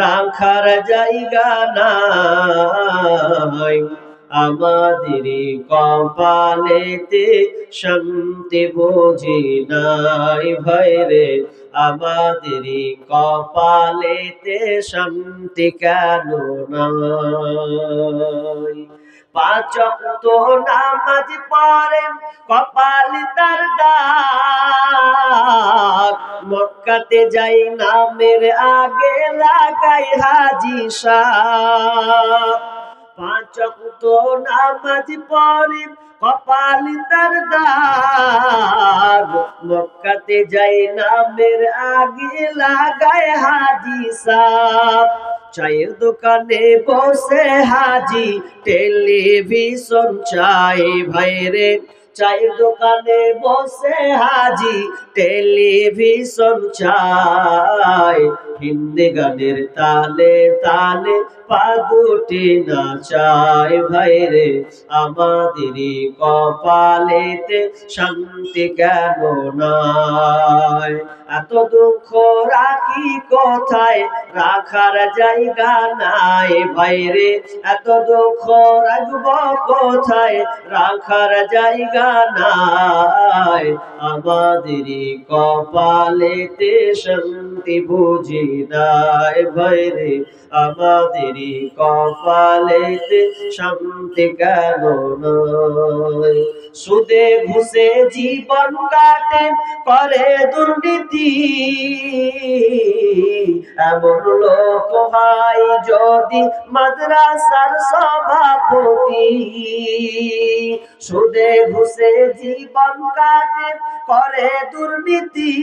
রাখার জায়গা নাই। আমাদেরই কপালেতে শান্তি বুঝি নাই ভাইরে, আমাদেরই কপালেতে শান্তি কেন নাই। পাঁচ ওয়াক্ত নামাজ পড়ে কপাল তার দাগ, মক্কাতে যাই নামের আগে লাগাই হাজি সাহেব। পাঁচ ওয়াক্ত নামাজ পড়ে কপাল তার দাগ, মক্কাতে যাই নামের আগে লাগায় হাজি সাহেব। চায়ের দোকানে বসে হাজি টেলিভিশন চাই ভাইরে, চায়ের দোকানে বসে হাজি টেলিভিশন চাই। হিন্দি গানের তালে তালে পা দুটি নাচাই ভাইরে, আমাদেরই কপালেতে শান্তি কেন নাই। এত দুঃখ রাখি কোথায়, রাখার জায়গা নাই ভাইরে, এত দুঃখ রাখবো কোথায়, রাখার জায়গা নাই। আমাদেরই কপালেতে শান্তি বুঝি নাই ভাইরে, আমাদেরই কপালেতে শান্তি কেন নাই। সুদে ঘুষে জীবন কাটে করে দুর্নীতি, এমন লোক হয় যদি মাদ্রাসার সভাপতি। সুদে ঘুষে জীবন কাটে করে দুর্নীতি,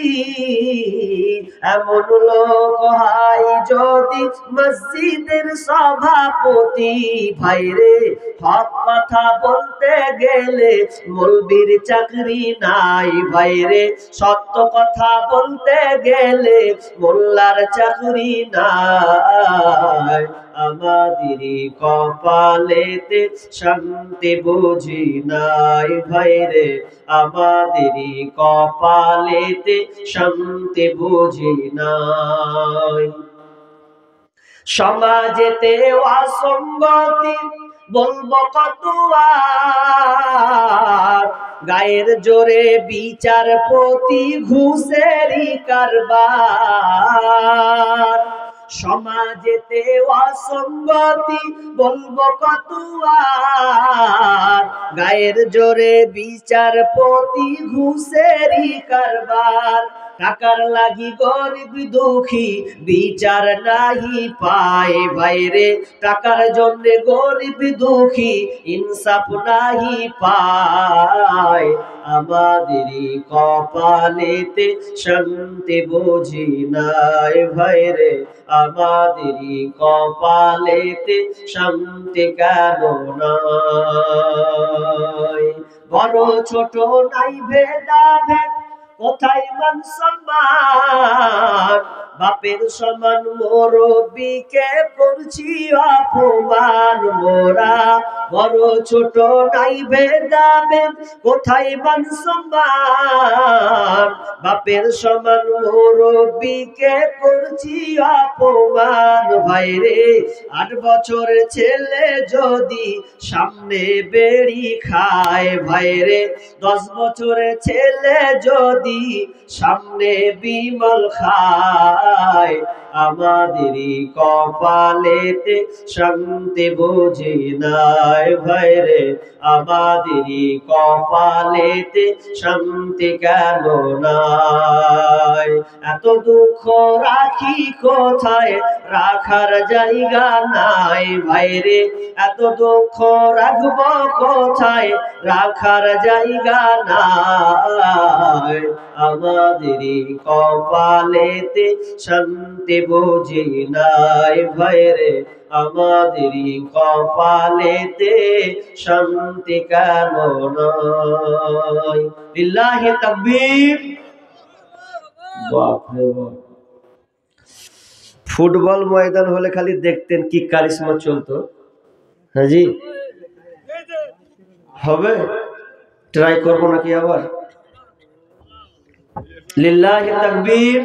এমন লোক হয় যদি মসজিদের সভাপতি। ভাইরে, হক কথা বলতে গেলে মৌলবীর চাকরি নাই ভাইরে, সত্য কথা বলতে গেলে মোল্লার চাকরি নাই। আমাদেরই কপালেতে শান্তি বুঝি নাই ভাইরে, আমাদেরই কপালেতে শান্তি বুঝি নাই। সমাজেতে অসঙ্গতি বলবো কত আর, গায়ের জোরে বিচারপতি ঘুষেরই কারবার। সমাজেতে অসঙ্গতি বলবো কত আর, গায়ের জোরে বিচারপতি ঘুষেরই কারবার। টাকার লাগি গরিব দুঃখী বিচার নাহি পায় ভাইরে, টাকার জন্য গরিব দুঃখী ইনসাফ নাহি পায়। আমাদেরই কপালেতে শান্তি বুঝি নাই ভাইরে, আমাদেরই কপালেতে শান্তি কেন নাই। বড় ছোট নাই ভেদাভেদ, কোথায় মান সম্মান, বাপের সমান মুরব্বিকে করছি অপমান মোরা। বড় ছোট নাই ভেদাভেদ, কোথায় মান সম্মান, বাপের সমান মুরব্বিকে করছি অপমান ভাইরে। 8 বছরের ছেলে যদি সামনে বেড়ি খায় ভাইরে, 10 বছরের ছেলে যদি সামনে বিমল খায়। আমাদেরই কপালেতে শান্তি বুঝি নাই ভাইরে, আমাদেরই কপালেতে শান্তি কেন নাই। এত দুঃখ রাখি কোথায়, রাখার জায়গা নাই ভাইরে, এত দুঃখ রাখবো কোথায়, রাখার জায়গা নাই। আমাদেরই কপালেতে শান্তি বুঝি নাই ভাইরে, আমাদেরই কপালেতে শান্তি কেন নাই। লিল্লাহি তাকবীর। বাপ রে বাপ। ফুটবল ময়দান হলে খালি দেখতেন কি কারিশমা চলতো। হ্যাঁ জি, হবে, ট্রাই করবো নাকি আবার। লিল্লাহি তাকবীর।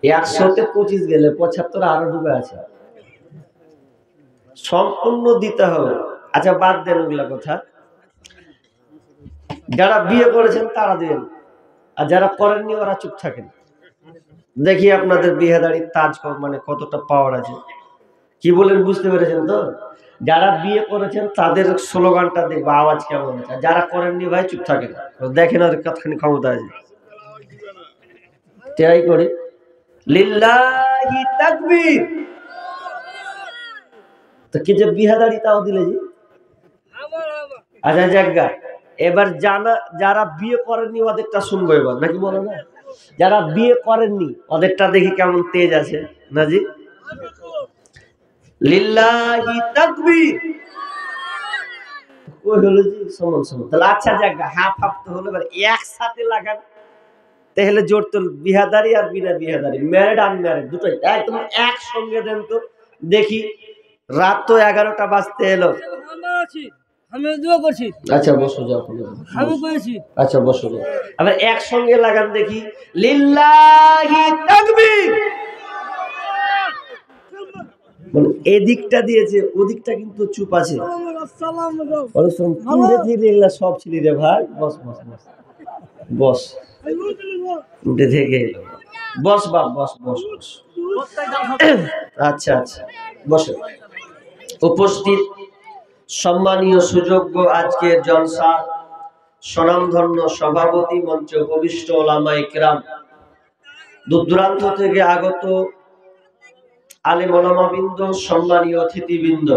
100-তে 25 গেলে 75 আরো ডুবে আছে, সম্পূর্ণ দিতে হবে। আচ্ছা বাদ দেন ওগুলা কথা, যারা বিয়ে করেছেন তারা দিবেন, আর যারা করেননি ওরা চুপ থাকেন। দেখি আপনাদের বিয়েদারির তাজ মানে কতটা পাওয়ার আছে। কি বলেন বুঝতে পেরেছেন তো? যারা বিয়ে করেছেন তাদের স্লোগানটা দেখবো আওয়াজ কেমন আছে, যারা করেননি ভাই চুপ থাকেন, দেখেন আর কতখানি ক্ষমতা আছে। ট্রাই করি, লিল্লাহি তাকবীর। তো কি যে বিহাদারি তাও দিলে জি। আচ্ছা জায়গা, এবার যারা বিয়ে করেননি ওদেরটা শুনবো এবার, নাকি বলো না? যারা বিয়ে করেননি ওদেরটা দেখি কেমন তেজ আছে না জি। লিল্লাহি তাকবীর। কই হলো জি সমান সমান। তাহলে আচ্ছা জায়গা, হাফ হাফ তো হলো, এবার একসাথে লাগান তাহলে জোর তো। বিহাদারি আর বিনা বিহাদারি, ম্যারিড আনম্যারিড দুটোই একদম একসঙ্গে দেন তো দেখি। রাত তো 11টা বাজতে এলো। আচ্ছা বসো যাও, আচ্ছা বসো যাও, আবার একসঙ্গে লাগান দেখি। লিল্লাহি তাকবীর। মানে এদিকটা দিয়েছে, ওদিকটা কিন্তু চুপ আছে। সব ছিলি রে ভাই, বস বস বস বস, উঠে থেকে এলো, বস বাপ বস বস বস। আচ্ছা আচ্ছা বসে। উপস্থিত সম্মানীয় সুযোগ্য আজকের জলসা স্বনামধন্য সভাপতি, মঞ্চে উপবিষ্ট ওলামায়ে কেরাম, দূর দূরান্ত থেকে আগত আলেম ওলামাবৃন্দ, সম্মানীয় অতিথিবৃন্দ,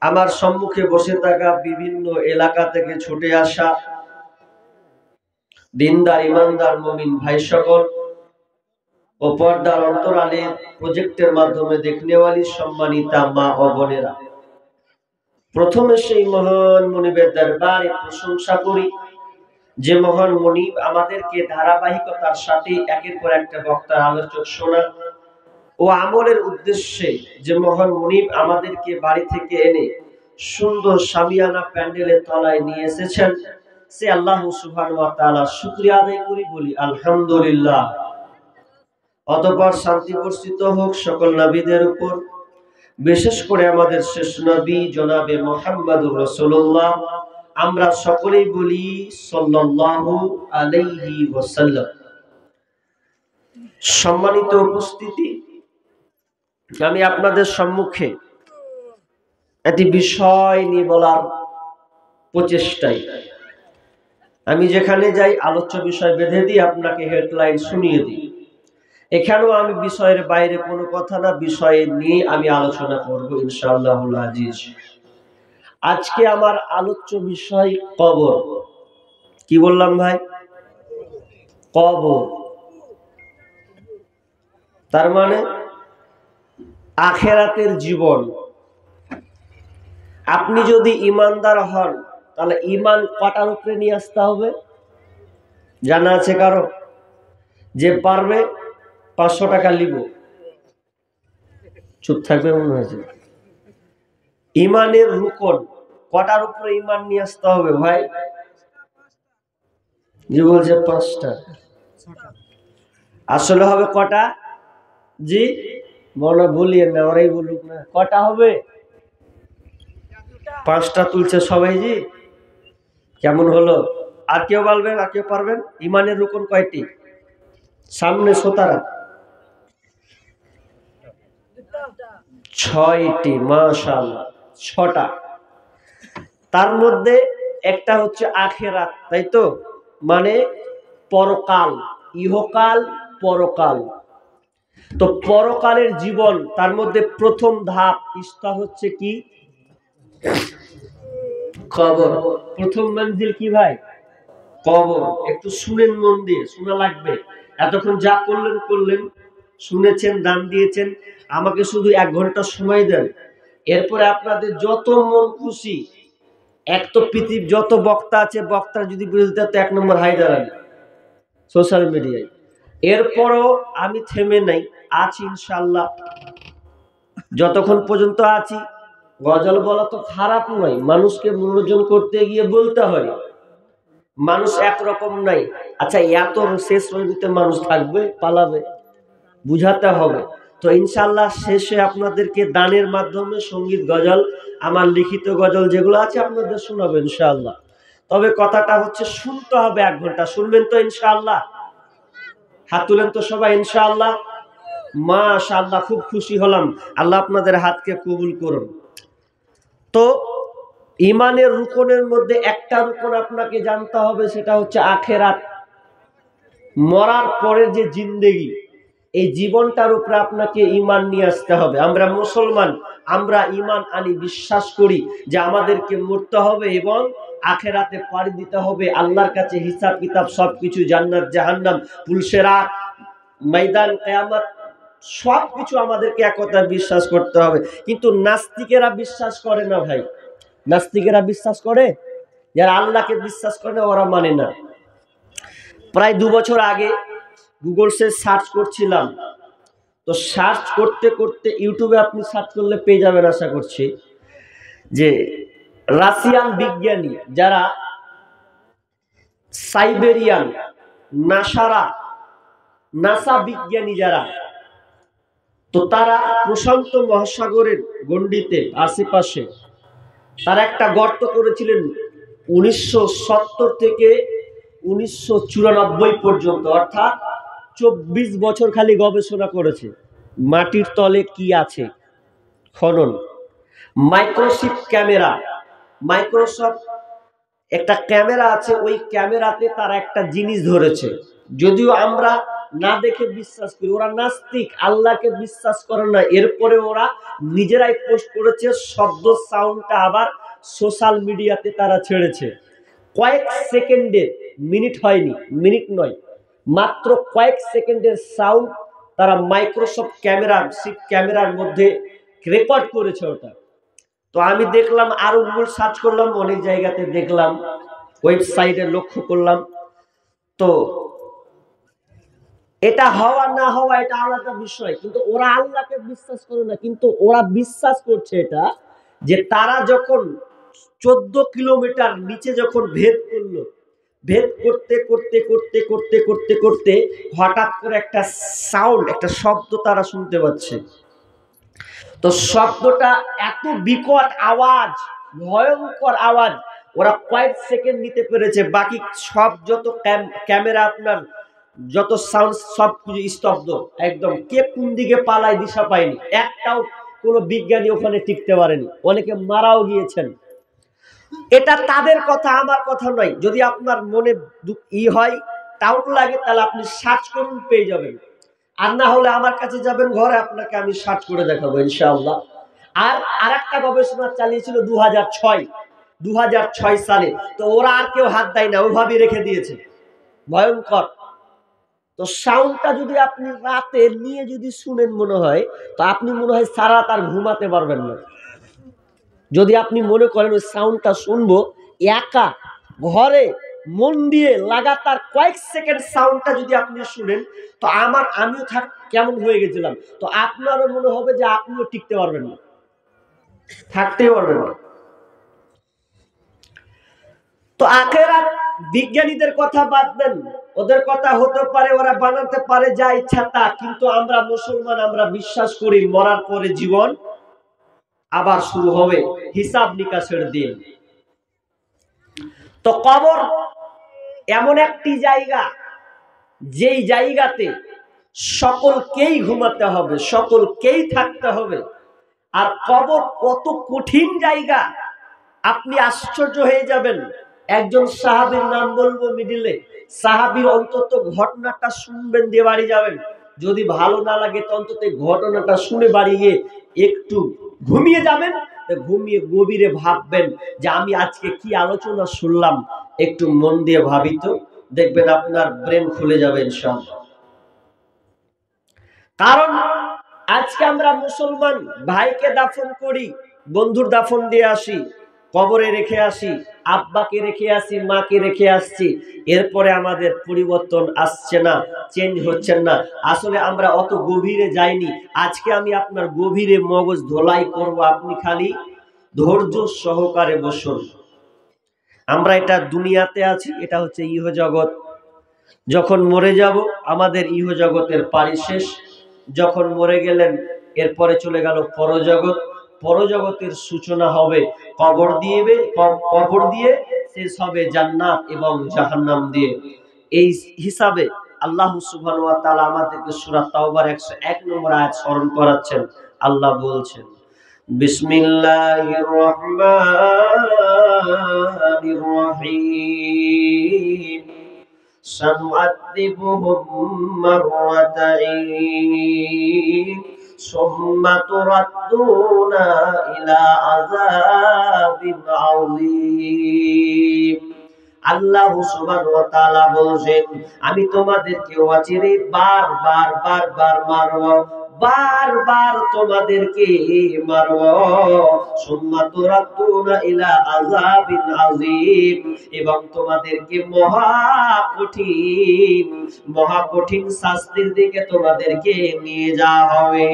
আমার সম্মুখে বসে থাকা বিভিন্ন এলাকা থেকে ছুটে আসা দিনদার ইমানদার মুমিন ভাই সকল ও পর্দার অন্তরালে প্রজেক্টের মাধ্যমে দেখনেওয়ালি সম্মানিতা মা ও বোনেরা, প্রথমে সেই মহান মনিবের দরবারে প্রশংসা করি যে মহান মনিব আমাদেরকে ধারাবাহিকতার সাথে একের পর একটা বক্তার আলোচক শোনা ও আমলের উদ্দেশ্যে যে মহান মনিব আমাদেরকে বাড়ি থেকে এনে সুন্দর সামিয়ানা প্যান্ডেলের তলায় নিয়ে এসেছেন, সে আল্লাহ সুবহানাহু ওয়া তাআলার শুকরিয়া আদায় করি, বলি আলহামদুলিল্লাহ। অতঃপর শান্তি বর্ষিত হোক সকল নবীদের উপর, বিশেষ করে আমাদের শেষ নবী জনাবে মুহাম্মদুর রাসূলুল্লাহ, আমরা সকলেই বলি সাল্লাল্লাহু আলাইহি ওয়াসাল্লাম। সম্মানিত উপস্থিতি, আমি আপনাদের সম্মুখে একটি বিষয় নিয়ে বলার প্রচেষ্টায়, আমি যেখানে যাই আলোচ্য বিষয় বেঁধে দিই, আপনাকে হেডলাইন শুনিয়ে দিই। এখানেও আমি বিষয়ের বাইরে কোনো কথা না, বিষয় নিয়ে আমি আলোচনা করব ইনশাআল্লাহুল আজিজ। আজকে আমার আলোচ্য বিষয় কবর। কি বললাম ভাই? কবর। তার মানে আখেরাতের জীবন। আপনি যদি ইমানদার হন তাহলে ইমান কটার উপরে নিয়ে আসতে হবে জানা আছে কারো? যে পারবে 500 টাকা লিব, চুপ থাকবে মনে হয়েছে। ইমানের রুকন কটার উপরে ইমান নিয়ে আসতে হবে ভাই? জি বলছে 5টা। আসলে হবে কটা? জি মনে বলিয়ে না, ওরাই বলুক না, কটা হবে? 5টা তুলছে সবাই। জি কেমন হলো? আর কেউ বলবেন? আর কেউ পারবেন? ইমানের রুকন কয়টি? সামনে 17, 6টি। মাশাআল্লাহ, 6টা। তার মধ্যে একটা হচ্ছে আখেরাত, তাই তো? মানে পরকাল, ইহকাল পরকাল। তো পরকালের জীবন, তার মধ্যে প্রথম ধাপ স্তর হচ্ছে কি? কবর। প্রথম মঞ্জিল কি ভাই? কবর। একটু শুনেন, মন দিয়ে শোনা লাগবে। এতক্ষণ যা করলেন, শুনেছেন, দান দিয়েছেন, আমাকে শুধু 1 ঘন্টা সময় দেন। এরপরে আপনাদের যত মন খুশি, এক তো পৃথিবীর যত বক্তা আছে, বক্তার যদি বিরোধিতা, তো 1 নম্বর হায়দার আলী সোশ্যাল মিডিয়ায়। এরপরও আমি থেমে নাই, আছি ইনশাআল্লাহ। যতক্ষণ পর্যন্ত আছি, গজল বলা তো খারাপ নয়, মানুষকে মনোরঞ্জন করতে গিয়ে বলতে হয়। মানুষ একরকম নাই। আচ্ছা এত শেষ রজনীতে মানুষ থাকবে, পালাবে? বুঝাতে হবে। তো ইনশাআল্লাহ শেষে আপনাদেরকে দানের মাধ্যমে সঙ্গীত গজল, আমার লিখিত গজল যেগুলো আছে আপনাদের শোনাবো ইনশাআল্লাহ। তবে কথাটা হচ্ছে শুনতে হবে 1 ঘন্টা। শুনবেন তো ইনশাআল্লাহ? হাত তুলেন তো সবাই ইনশাআল্লাহ। মাশাআল্লাহ, খুব খুশি হলাম। আল্লাহ আপনাদের হাতকে কবুল করুন। তো ঈমানের রুকনের মধ্যে একটা রুকন আপনাকে জানতে হবে, সেটা হচ্ছে আখিরাত। মরার পরের যে জিন্দেগি, এই জীবনটার উপরে আপনাকে ঈমান নিয়ে আসতে হবে। আমরা মুসলমান, আমরা ঈমান আনি, বিশ্বাস করি যে আমাদেরকে মরতে হবে এবং আখিরাতে পাড়ি দিতে হবে। আল্লাহর কাছে হিসাব কিতাব সবকিছু, জান্নাত জাহান্নাম, পুলসেরাত, ময়দান কিয়ামত সবকিছু আমাদেরকে একথা বিশ্বাস করতে হবে। কিন্তু নাস্তিকেরা বিশ্বাস করে না ভাই। নাস্তিকেরা বিশ্বাস করে, যারা আল্লাহকে বিশ্বাস করে না ওরা মানে না। প্রায় 2 বছর আগে গুগলসে সার্চ করছিলাম, তো সার্চ করতে করতে ইউটিউবে আপনি সার্চ করলে পেয়ে যাবেন আশা করছি, যে রাশিয়ান বিজ্ঞানী যারা সাইবেরিয়ান নাসা বিজ্ঞানী যারা, তো তারা প্রশান্ত মহাসাগরের গণ্ডিতে আশেপাশে তারা একটা গর্ত করেছিলেন 1970 থেকে 1994 পর্যন্ত, অর্থাৎ 24 বছর খালি গবেষণা করেছে মাটির তলে কি আছে, খনন। মাইক্রোসফট একটা ক্যামেরা আছে, ওই ক্যামেরাতে তারা একটা জিনিস ধরেছে। যদিও আমরা না দেখে বিশ্বাস করি, ওরা নাস্তিক, আল্লাহকে বিশ্বাস করে না, এরপরে ওরা নিজেরাই পোস্ট করেছে, শব্দ সাউন্ডটা আবার সোশ্যাল মিডিয়াতে তারা ছেড়েছে। কয়েক সেকেন্ডের, মিনিট হয়নি, মিনিট নয়, মাত্র কয়েক সেকেন্ডের সাউন্ড তারা মাইক্রোসফট ক্যামেরার মধ্যে রেকর্ড করেছে ওটা। তো আমি দেখলাম, আরো গুগল সার্চ করলাম, অনেক জায়গাতে দেখলাম, ওয়েবসাইটে লক্ষ্য করলাম। তো এটা হওয়া না হওয়া এটা আলাদা বিষয়, কিন্তু ওরা আল্লাহকে বিশ্বাস করে না। কিন্তু ওরা বিশ্বাস করছে এটা, যে তারা যখন 14 কিলোমিটার নিচে যখন ভেদ করলো, ভেদ করতে করতে করতে করতে করতে করতে হঠাৎ করে একটা সাউন্ড, একটা শব্দ তারা শুনতে পাচ্ছে। তো শব্দটা এত বিকট আওয়াজ, ভয়ঙ্কর আওয়াজ, ওরা কয়েক সেকেন্ড নিতে পেরেছে। বাকি সব যত ক্যামেরা, আপনার যত সাউন্ড, সব কিছু স্তব্ধ একদম। কে কোন দিকে পালায় দিশা পায়নি, একটাও কোনো বিজ্ঞানী ওখানে টিকতে পারেনি, অনেকে মারাও গিয়েছেন। এটা তাদের কথা, আমার কথা নয়। যদি আপনার মনে হয়, ডাউট লাগে, তাহলে আপনি সার্চ করুন, পেয়ে যাবেন। আর না হলে আমার কাছে যাবেন ঘরে, আপনাকে আমি সার্চ করে দেখাবো ইনশাআল্লাহ। আর আরেকটা গবেষণা চালিয়েছিল 2006 সালে। তো ওরা আর কেউ হাত দেয় না, ওভাবে রেখে দিয়েছে, ভয়ঙ্কর। তো সাউন্ডটা যদি আপনি রাতে নিয়ে যদি শুনেন, মনে হয়, তো আপনি মনে হয় সারা রাত আর ঘুমাতে পারবেন না। যদি আপনি মনে করেন ওই সাউন্ডটা শুনবো একা ঘরে মন দিয়ে লাগাতার কয়েক সেকেন্ড সাউন্ডটা যদি আপনি শুনেন, তো আমিও কেমন হয়ে গেছিলাম। তো আপনারও মনে হবে যে আপনিও টিকতে পারবেন না, থাকতেই পারবেন না। তো আখিরাত বিজ্ঞানীদের কথা বাদ দেন, ওদের কথা হতে পারে, ওরা বানাতে পারে যা ইচ্ছা তা, কিন্তু আমরা মুসলমান, আমরা বিশ্বাস করি মরার পরে জীবন আবার শুরু হবে, হিসাব নিকাশের দিন। তো কবর এমন একটি জায়গা, যেই জায়গাতে সকলকেই ঘুমাতে হবে, সকলকেই থাকতে হবে। আর কবর কত কঠিন জায়গা, আপনি আশ্চর্য হয়ে যাবেন। একজন সাহাবীর নাম বলবো মিডিলে, সাহাবীর অন্তত ঘটনাটা শুনবেন, দিয়ে বাড়ি যাবেন। যদি ভালো না লাগে তো অন্তত ঘটনাটা শুনে বাড়ি গিয়ে একটু ঘুমিয়ে যাবেন। ঘুমিয়ে গভীরে ভাববেন যে আমি আজকে কি আলোচনা শুনলাম, একটু মন দিয়ে ভাবি তো, দেখবেন আপনার ব্রেন খুলে যাবে ইনশাআল্লাহ। কারণ আজকে আমরা মুসলমান, ভাইকে দাফন করি, বন্ধুর দাফন দিয়ে আসি, কবরে রেখে আসি, আব্বাকে রেখে আসি, মাকে রেখে আসছি, এরপরে আমাদের পরিবর্তন আসছে না, চেঞ্জ হচ্ছেন না। আসলে আমরা অত গভীরে যাইনি। আজকে আমি আপনার গভীরে মগজ ধোলাই করব, আপনি খালি ধৈর্য সহকারে বসুন। আমরা এটা দুনিয়াতে আছি, এটা হচ্ছে ইহজগৎ। যখন মরে যাব আমাদের ইহজগতের পারি শেষ। যখন মরে গেলেন এরপরে চলে গেল পরজগৎ। পরজগতের সূচনা হবে কবর দিয়ে, শেষ হবে জান্নাত এবং জাহান্নাম দিয়ে। এই হিসাবে আল্লাহ সুবহানাহু ওয়া তাআলা আমাদেরকে সূরা তাওবার 101 নম্বর আয়াত স্মরণ করাচ্ছেন। আল্লাহ বলছেন, বিসমিল্লাহির রহমানির রহিম, সানুআযিবুহুম মাররাতাইন সুম্মা তুরাদ্দুনা ইলা আযাবিন আযীম। আল্লাহ সুবহানাহু ওয়া তাআলা বলেন, আমি তোমাদেরকে অচিরে বারবার মারব, বারবার তোমাদেরকে মারব। সুম্মা তুরাদ্দুনা ইলা আযাবিন আযীম, এবং তোমাদেরকে মহা কঠিন শাস্তির দিকে তোমাদেরকে নিয়ে যাওয়া হবে।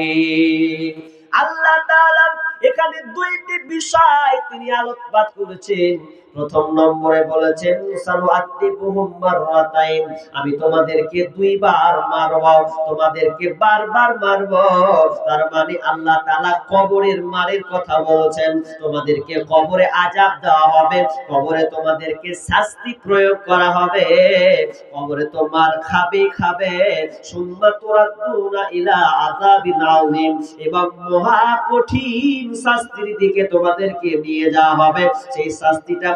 আল্লাহ তাআলা এখানে দুইটি বিষয় তিনি আলোকপাত করেছেন। প্রথম নম্বরে বলেছেন সানুআযিবুহুম মাররাতাইন, আমি তোমাদেরকে দুইবার মারব, তোমাদেরকে বারবার মারব। তার মানে আল্লাহ তাআলা কবরের মারের কথা বলেছেন। তোমাদেরকে কবরে আযাব দেওয়া হবে, কবরে তোমাদেরকে শাস্তি প্রয়োগ করা হবে, কবরে তোমার খাবে। সুম্মা তুরাদ্দুনা ইলা আযাবিন আযীম, এবং মহা কঠিন শাস্তির দিকে তোমাদেরকে নিয়ে যাওয়া হবে। সেই শাস্তিটা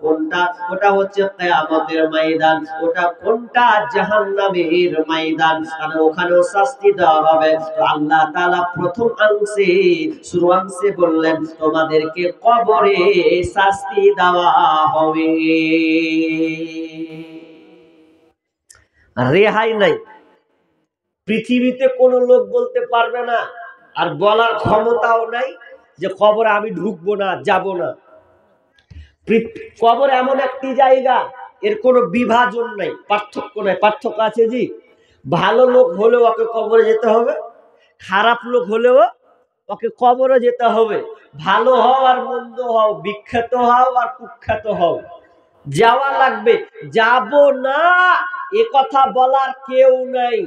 কোনটা? ওটা হচ্ছে কিয়ামতের ময়দান। ওটা কোনটা? জাহান্নামের ময়দান। আর ওখানেও শাস্তি দেওয়া হবে। তো আল্লাহ তাআলা প্রথম শুরুয়াংশে বললেন তোমাদেরকে কবরে শাস্তি দেওয়া হবে, রেহাই নাই। পৃথিবীতে কোনো লোক বলতে পারবে না, আর বলার ক্ষমতাও নাই যে কবরে আমি ঢুকবো না, যাব না। কবর এমন একটি জায়গা, এর কোনো বিভাজন নাই, পার্থক্য নাই। পার্থক্য আছে জি, ভালো লোক হলেও ওকে কবরে যেতে হবে, খারাপ লোক হলেও ওকে কবরে যেতে হবে। ভালো হও আর মন্দ হও, বিখ্যাত হও আর কুখ্যাত হও, যাওয়া লাগবে। যাব না এ কথা বলার কেউ নাই।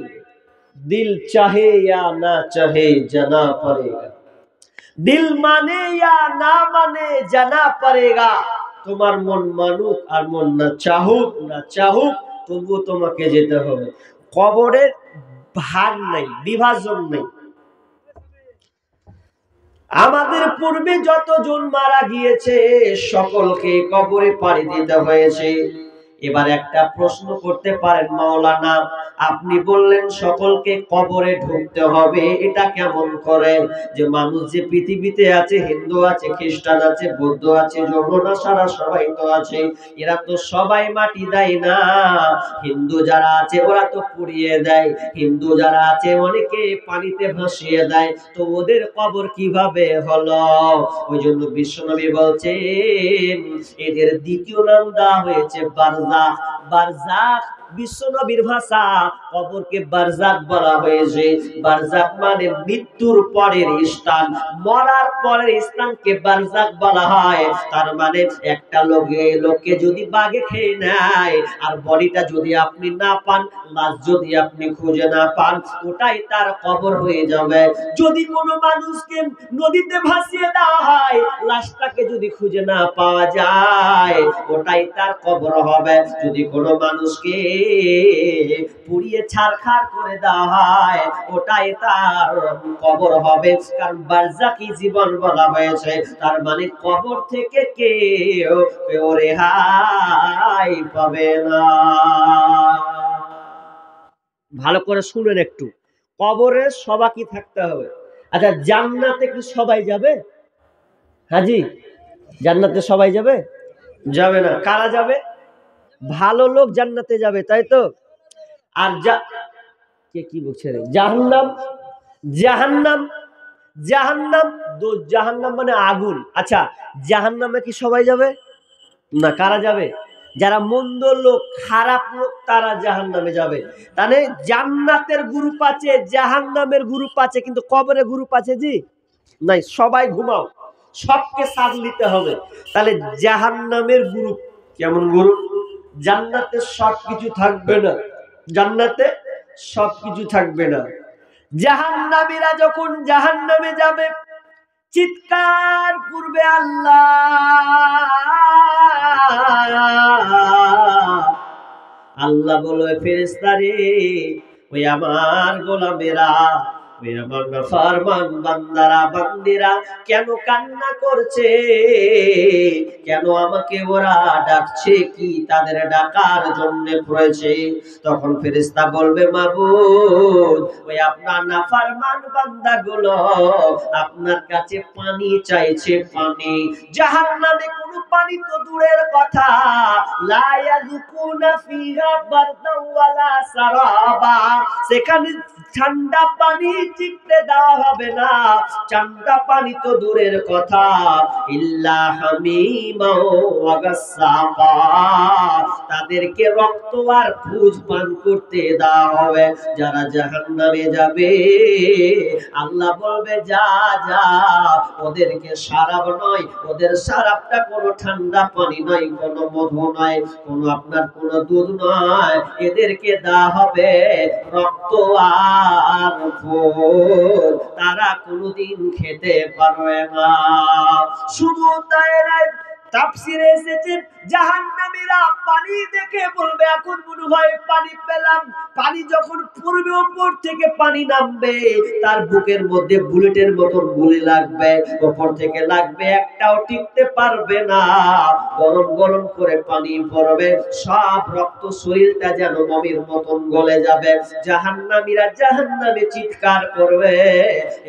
দিল চাহে या না চাহে জানা পড়েগা, দিল মানে या না মানে জানা পড়েগা। তোমার মন মানুক আর মন না চাহুক তবুও তোমাকে যেতে হবে। কবরের ভাগ নাই, বিভাজন নাই। আমাদের পূর্বে যতজন মারা গিয়েছে সকলকে কবরে পাড়ি দিতে হয়েছে। এবার একটা প্রশ্ন করতে পারেন, মাওলানা আপনি বললেন সকলকে কবরে ঢুকতে হবে, এটা কেমন করে? যে মানুষ যে পৃথিবীতে আছে, হিন্দু আছে, খ্রিস্টান আছে, বৌদ্ধ আছে, জৈনরা সবাই তো আছে, এরা তো সবাই মাটি দেয় না। হিন্দু যারা আছে ওরা তো পুড়িয়ে দেয়, হিন্দু যারা আছে অনেকে পানিতে ভাসিয়ে দেয়, তো ওদের কবর কিভাবে হলো? ওই জন্য বিশ্বনবী বলছেন এদের দ্বিতীয় নাম দেওয়া হয়েছে বারজাখ। বারজাখ বিশ্বনবীর ভাষা, কবরকে বারজাখ বলা হয়েছে। বারজাখ মানে মৃত্যুর পরের স্থান, মরার পরের স্থানকে বারজাখ বলা হয়। তার মানে একটা লোককে যদি বাঘে খেয়ে নেয় আর বডিটা যদি আপনি না পান, লাশ যদি আপনি খুঁজে না পান, ওটাই তার কবর হয়ে যাবে। যদি কোনো মানুষকে নদীতে ভাসিয়ে দেওয়া হয়, লাশটাকে যদি খুঁজে না পাওয়া যায়, ওটাই তার কবর হবে। যদি কোনো মানুষকে পুড়িয়ে ছারখার করে দেওয়া হয়, ওটাই তার কবর হবে। কারণ বারজাকি জীবন বলা হয়েছে। তার মানে কবর থেকে কেউ রেহাই পাবে না। ভালো করে শুনেন একটু, কবরে সবাইকে থাকতে হবে। আচ্ছা, জান্নাতে কি সবাই যাবে? হাজি, জান্নাতে সবাই যাবে? যাবে না। কারা যাবে? ভালো লোক জান্নাতে যাবে, তাই তো? আর কি বলছে রে? জাহান্নাম মানে আগুন। আচ্ছা, জাহান্নামে কি সবাই যাবে না? কারা যাবে? যারা মন্দ লোক, খারাপ লোক, তারা জাহান্নামে যাবে। তাহলে জান্নাতের গ্রুপ আছে, জাহান্নামের গ্রুপ আছে, কিন্তু কবরে গ্রুপ আছে জি নাই। সবাই ঘুমাও, সবকে সাথ নিতে হবে। তাহলে জাহান্নামের গ্রুপ কেমন গ্রুপ? জান্নাতে সবকিছু থাকবে না, জান্নাতে সবকিছু থাকবে না। জাহান্নামীরা যখন জাহান্নামে যাবে চিৎকার করবে আল্লাহ। আল্লাহ বলবে ফেরেশতা রে, ওই আমার গোলামেরা, ওই আমার নাফরমান বান্দারা বান্দিরা কেন কান্না করছে, কেন আমাকে ওরা ডাকছে, কি তাদের ডাকার জন্য পড়েছে? তখন ফেরেশতা বলবে মাবুদ, ওই আপনার নাফরমান বান্দাগুলো আপনার কাছে পানি চাইছে, পানি। জাহান্নামে কোনো পানি তো দূরের কথা, লা ইয়াযুকুনা ফিহা বারদাও ওয়ালা সারাবা, সেখানে ঠান্ডা পানি চিকতে দেওয়া হবে না, ঠান্ডা পানি তো দূরের কথা, ইল্লা হামিমা ওয়া গাসসাকা, তাদেরকে রক্ত আর পুজ পান করতে দেওয়া হবে। যারা জাহান্নামে যাবে আল্লাহ বলবে যা যা, ওদেরকে শারাব নয়, ওদের শারাবটা কোনো ঠান্ডা পানি নয়, কোনো মধু নয়, কোনো আপনার কোনো দুধ নয়, এদেরকে দেওয়া হবে রক্ত আর ফুল, তারা কোনোদিন খেতে পারবে না। শুধু তাই নয়, তাফসীরে এসেছে জাহান্নামীরা পানি দেখে বলবে এখন মনে হয় পানি পেলাম। পানি যখন পড়বে, উপর থেকে পানি নামবে, তার বুকের মধ্যে বুলেটের মতন গুলি লাগবে, উপর থেকে লাগবে, একটাও টিকতে পারবে না, গরম গরম করে পানি পড়বে, সব রক্ত শরীরটা যেন মমির মতন গলে যাবে। জাহান্নামীরা জাহান্নামে চিৎকার করবে,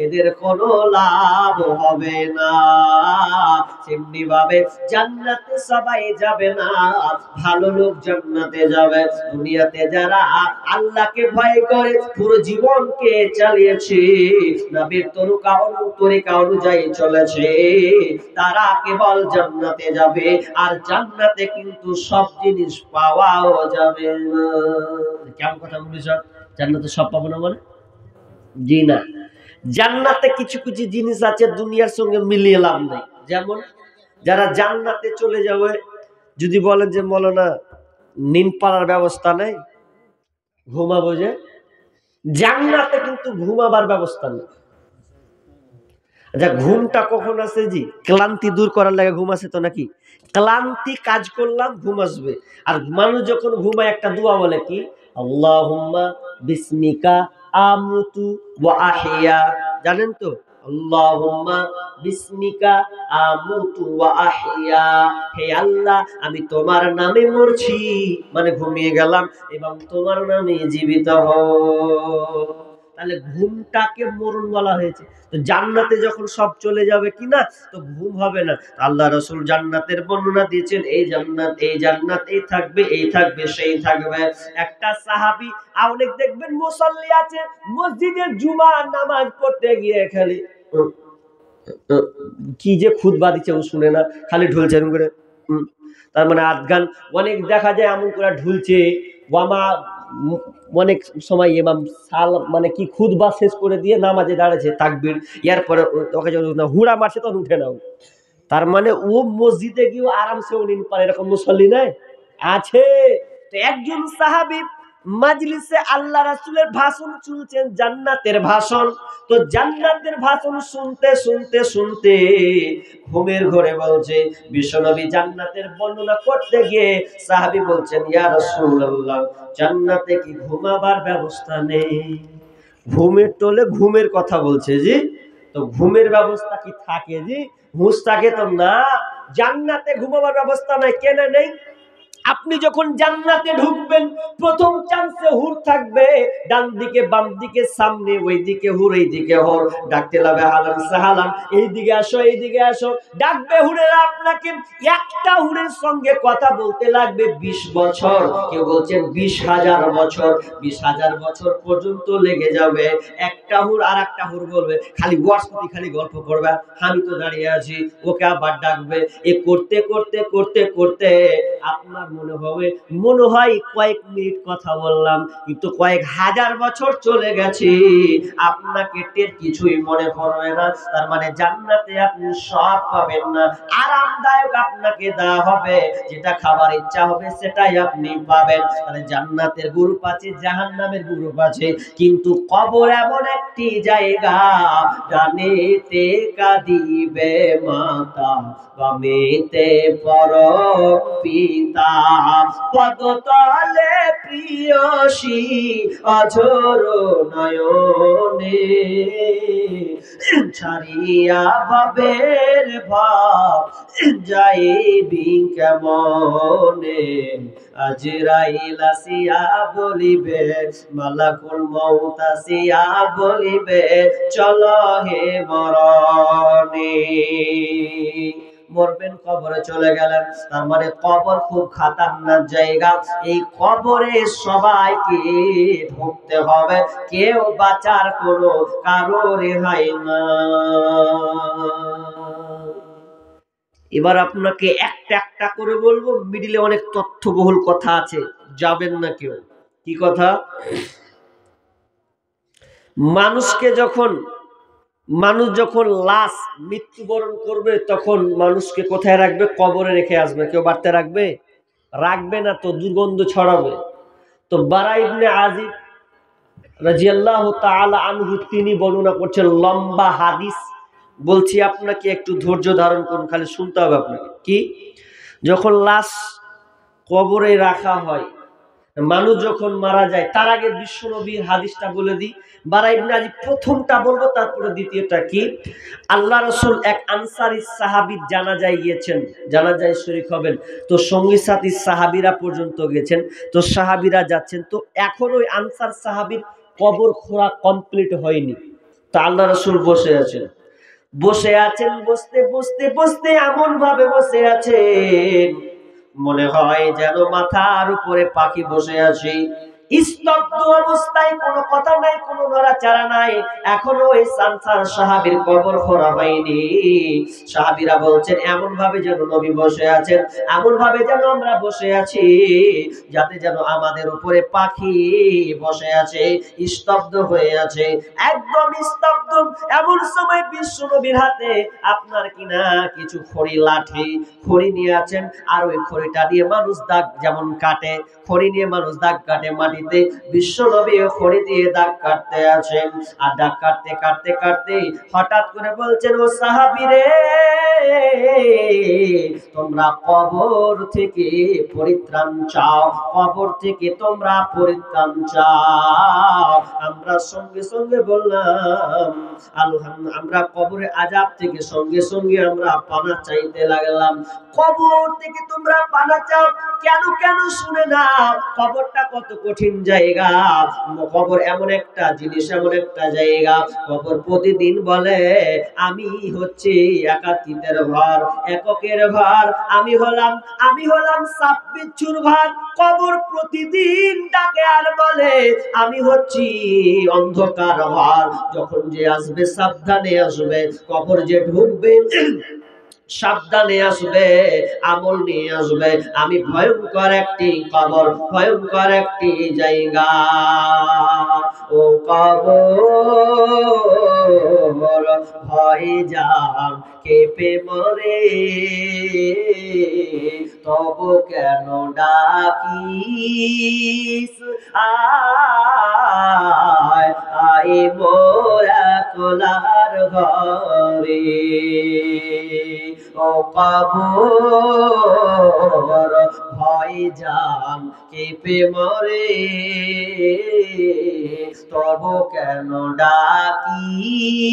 এদের কোনো লাভ হবে না। তেমনি ভাবে জান্নাতে সবাই যাবে না, ভালো লোক জান্নাতে যাবে। দুনিয়াতে যারা আল্লাহকে ভয় করে পুরো জীবনকে চালিয়েছে, নবীর তরিকা অনুযায়ী চলেছে, তারা কেবল জান্নাতে যাবে। আর জান্নাতে কিন্তু সব জিনিস পাওয়াও যাবে না। কেমন কথা বলিস? জান্নাতে সব পাবো না মানে? জি না, জান্নাতে কিছু কিছু জিনিস আছে দুনিয়ার সঙ্গে মিলিয়ে লাভ নেই। যেমন যারা জান্নাতে চলে যাবে, যদি বলেন যে মৌলানা নিন পাড়ার ব্যবস্থা নেই, ঘুমাবো যে, জান্নাতে কিন্তু ঘুমাবার ব্যবস্থা নেই। আচ্ছা, ঘুমটা কখন আসে? জি, ক্লান্তি দূর করার লাগে ঘুম আসে তো নাকি? ক্লান্তি কাজ করলাম ঘুম আসবে। আর মানুষ যখন ঘুমায় একটা দোয়া বলে কি, আল্লাহুম্মা বিসমিকা আমুতু ওয়া আহইয়া, জানেন তো? আল্লাহুম্মা বিসমিকা আমুতু ওয়া আহইয়া, হে আল্লাহ আমি তোমার নামে মরছি, মানে ঘুমিয়ে গেলাম, এবং তোমার নামে জীবিত হও। তাহলে ঘুমটাকে মরণ বলা হয়েছে। তো জান্নাতে যখন সব চলে যাবে কিনা, তো ঘুম হবে না। আল্লাহ রাসূল জান্নাতের বর্ণনা দিয়েছেন, এই জান্নাত এই জান্নাত, এই থাকবে এই থাকবে সেই থাকবে। একটা সাহাবী, অনেক দেখবেন মুসল্লি আছে মসজিদে জুমার নামাজ পড়তে গিয়ে খালি কি যে খুতবা দিচ্ছে ও শুনে না, খালি ঢুলছে এরকম করে। তার মানে আধগান অনেক দেখা যায় এমন করে ঢুলছে, ওয়ামা অনেক সময় ইমাম সাল মানে কি খুতবা শেষ করে দিয়ে নামাজে দাঁড়াচ্ছে, তাকবীর, এরপরে ওকে যখন হুড়া মারছে তখন উঠে নাও। তার মানে ও মসজিদে গিয়ে আরামসে উনি পারে, এরকম মুসল্লি নাই আছে। তো একজন সাহাবী মাজলিসে আল্লাহ রাসূলের ভাষণ শুনছেন, জান্নাতের ভাষণ। তো জান্নাতের ভাষণ শুনতে শুনতে শুনতে ঘুমের ঘরে বলছে, বিশ্বনবী জান্নাতের বর্ণনা করতে গিয়ে সাহাবী বলছেন, ইয়া রাসূলুল্লাহ, জান্নাতে কি ঘুমাবার ব্যবস্থা নেই? ঘুমের টোলে ঘুমের কথা বলছে জি। তো ঘুমের ব্যবস্থা কি থাকে জি? হুঁশ থাকে তো না। জান্নাতে ঘুমাবার ব্যবস্থা নাই। কেন নেই? আপনি যখন জান্নাতে ঢুকবেন প্রথম চান্সে হুর থাকবে, ডান দিকে বাম দিকে সামনে, ওই দিকে হুর এই দিকে হুর, ডাকতে লাগবে আলান সাহালান, এই দিকে আসো এই দিকে আসো, ডাকবে হুরেরা আপনাকে। একটা হুরের সঙ্গে কথা বলতে লাগবে 20 বছর, কেউ বলছেন 20,000 বছর, 20,000 বছর পর্যন্ত লেগে যাবে। একটা হুর আর একটা হুর বলবে খালি ওয়াসতি, খালি গল্প করবে, আমি তো দাঁড়িয়ে আছি, ওকে আবার ডাকবে। এ করতে করতে করতে করতে আপনার মনে হয় কয়েক মিনিট কথা বললাম, কিন্তু কয়েক হাজার বছর চলে গেছে, আপনাকে টের কিছুই মনে পড়বে না। তার মানে জান্নাতে আপনি সব পাবেন না, আরামদায়ক আপনাকে দেওয়া হবে, যেটা খাবার ইচ্ছা হবে সেটাই আপনি পাবেন। মানে জান্নাতের গ্রুপ আছে, জাহান্নামের গ্রুপ আছে, কিন্তু কবর এমন একটি জায়গা, ডানেতে কাঁদিবে মাতা, বামেতে পরম পিতা, পদতলে প্রিয়সী অঝোর নয়নে, ছাড়িয়া ভাবের ভাব যাইবি কেমনে, আজরাইল আসিয়া বলিবে, মালাকুল মউত আসিয়া বলিবে, চলো হে মরণে। মরবেন, কবরে চলে গেলেন। তার মানে কবর খুব খাতারনাক জায়গা। এই কবরে সবাইকে ঢুকতে হবে, কেউ বাঁচার কোনো কারো রেহাই না। এবার আপনাকে একটা একটা করে বলবো, মিডিলে অনেক তথ্যবহুল কথা আছে, যাবেন না কেউ। কি কথা? মানুষ যখন লাশ মৃত্যুবরণ করবে, তখন মানুষকে কোথায় রাখবে? কবরে রেখে আসবে। কেউ বাড়তে রাখবে না, তো দুর্গন্ধ ছড়াবে। তো বারা ইবনে আজিব রাদিয়াল্লাহু তাআলা আনহু তিনি বর্ণনা করছেন, লম্বা হাদিস বলছি, আপনাকে একটু ধৈর্য ধারণ করুন, খালি শুনতে হবে আপনাকে। কি? যখন লাশ কবরে রাখা হয়, মানুষ যখন মারা যায়, তার আগে বিশ্বনবীর হাদিসটা বলে দিই। বারা ইবনে আজিব প্রথমটা বলবো, তারপরে দ্বিতীয়টা। কি? আল্লাহ রাসূল এক আনসারী সাহাবীর জানাজায় গিয়েছেন, জানাজায় শরীক হবেন। তো সঙ্গী সাথী সাহাবীরা পর্যন্ত গেছেন, তো সাহাবীরা যাচ্ছেন, তো এখন ওই আনসার সাহাবীর কবর খোঁড়া কমপ্লিট হয়নি। তো আল্লাহ রাসূল বসে আছেন, বসতে এমন ভাবে বসে আছেন, মনে হয় যেন মাথার উপরে পাখি বসে আছে। স্তব্ধ অবস্থায়, কোনো কথা নাই, কোনো নড়াচড়া নাই। এখনো ওই আনসার সাহাবীর কবর খোঁড়া হয়নি। সাহাবীরা বলছেন, এমন ভাবে যেন নবী বসে আছেন, এমন ভাবে যেন আমরা বসে আছি, যাতে যেন আমাদের উপরে পাখি বসে আছে, স্তব্ধ হয়ে আছে, একদম স্তব্ধ। এমন সময় বিশ্বনবীর হাতে আপনার কিনা কিছু খড়ি নিয়ে আছেন, আর ওই খড়িটা দিয়ে মানুষ দাগ যেমন কাটে, খড়ি নিয়ে মানুষ দাগ কাটে মাটিতে, বিশ্বনবী খড়ি দিয়ে দাগ কাটতে আছেন। আর দাগ কাটতে কাটতে কাটতে হঠাৎ করে বলছেন, ও সাহাবীরে, তোমরা কবর থেকে পরিত্রাণ চাও, কবর থেকে তোমরা পরিত্রাণ চাও। আমরা সঙ্গে সঙ্গে বললাম, আলহামদুলিল্লাহ, আমরা কবরে আযাব থেকে সঙ্গে সঙ্গে আমরা পানা চাইতে লাগলাম। কবর থেকে তোমরা পানা চাও কেন? শুনে নাও, কবরটা কত কঠিন জায়গা। কবর এমন একটা জিনিস, এমন একটা জায়গা, কবর প্রতিদিন বলে, আমি হচ্ছে একাকিত্বের ঘর, এককের ঘর, আমি হলাম সাপ বিচ্ছুর ঘর। কবর প্রতিদিন ডাকে আর বলে, আমি হচ্ছি অন্ধকার ঘর। যখন যে আসবে সাবধানে আসবে, কবর যে ঢুকবে সাবধানে আসবে, আমল নিয়ে আসবে। আমি ভয়ঙ্কর একটি কবর, ভয়ঙ্কর একটি জায়গা। ও কবর ভয়ে যান কেঁপে মরে, তবু কেন ডাকিস, আয় আয় মোরা কোলার ঘরে। ও কবর ভয়ে যান কেঁপে মরে, তবু কেন ডাকিস,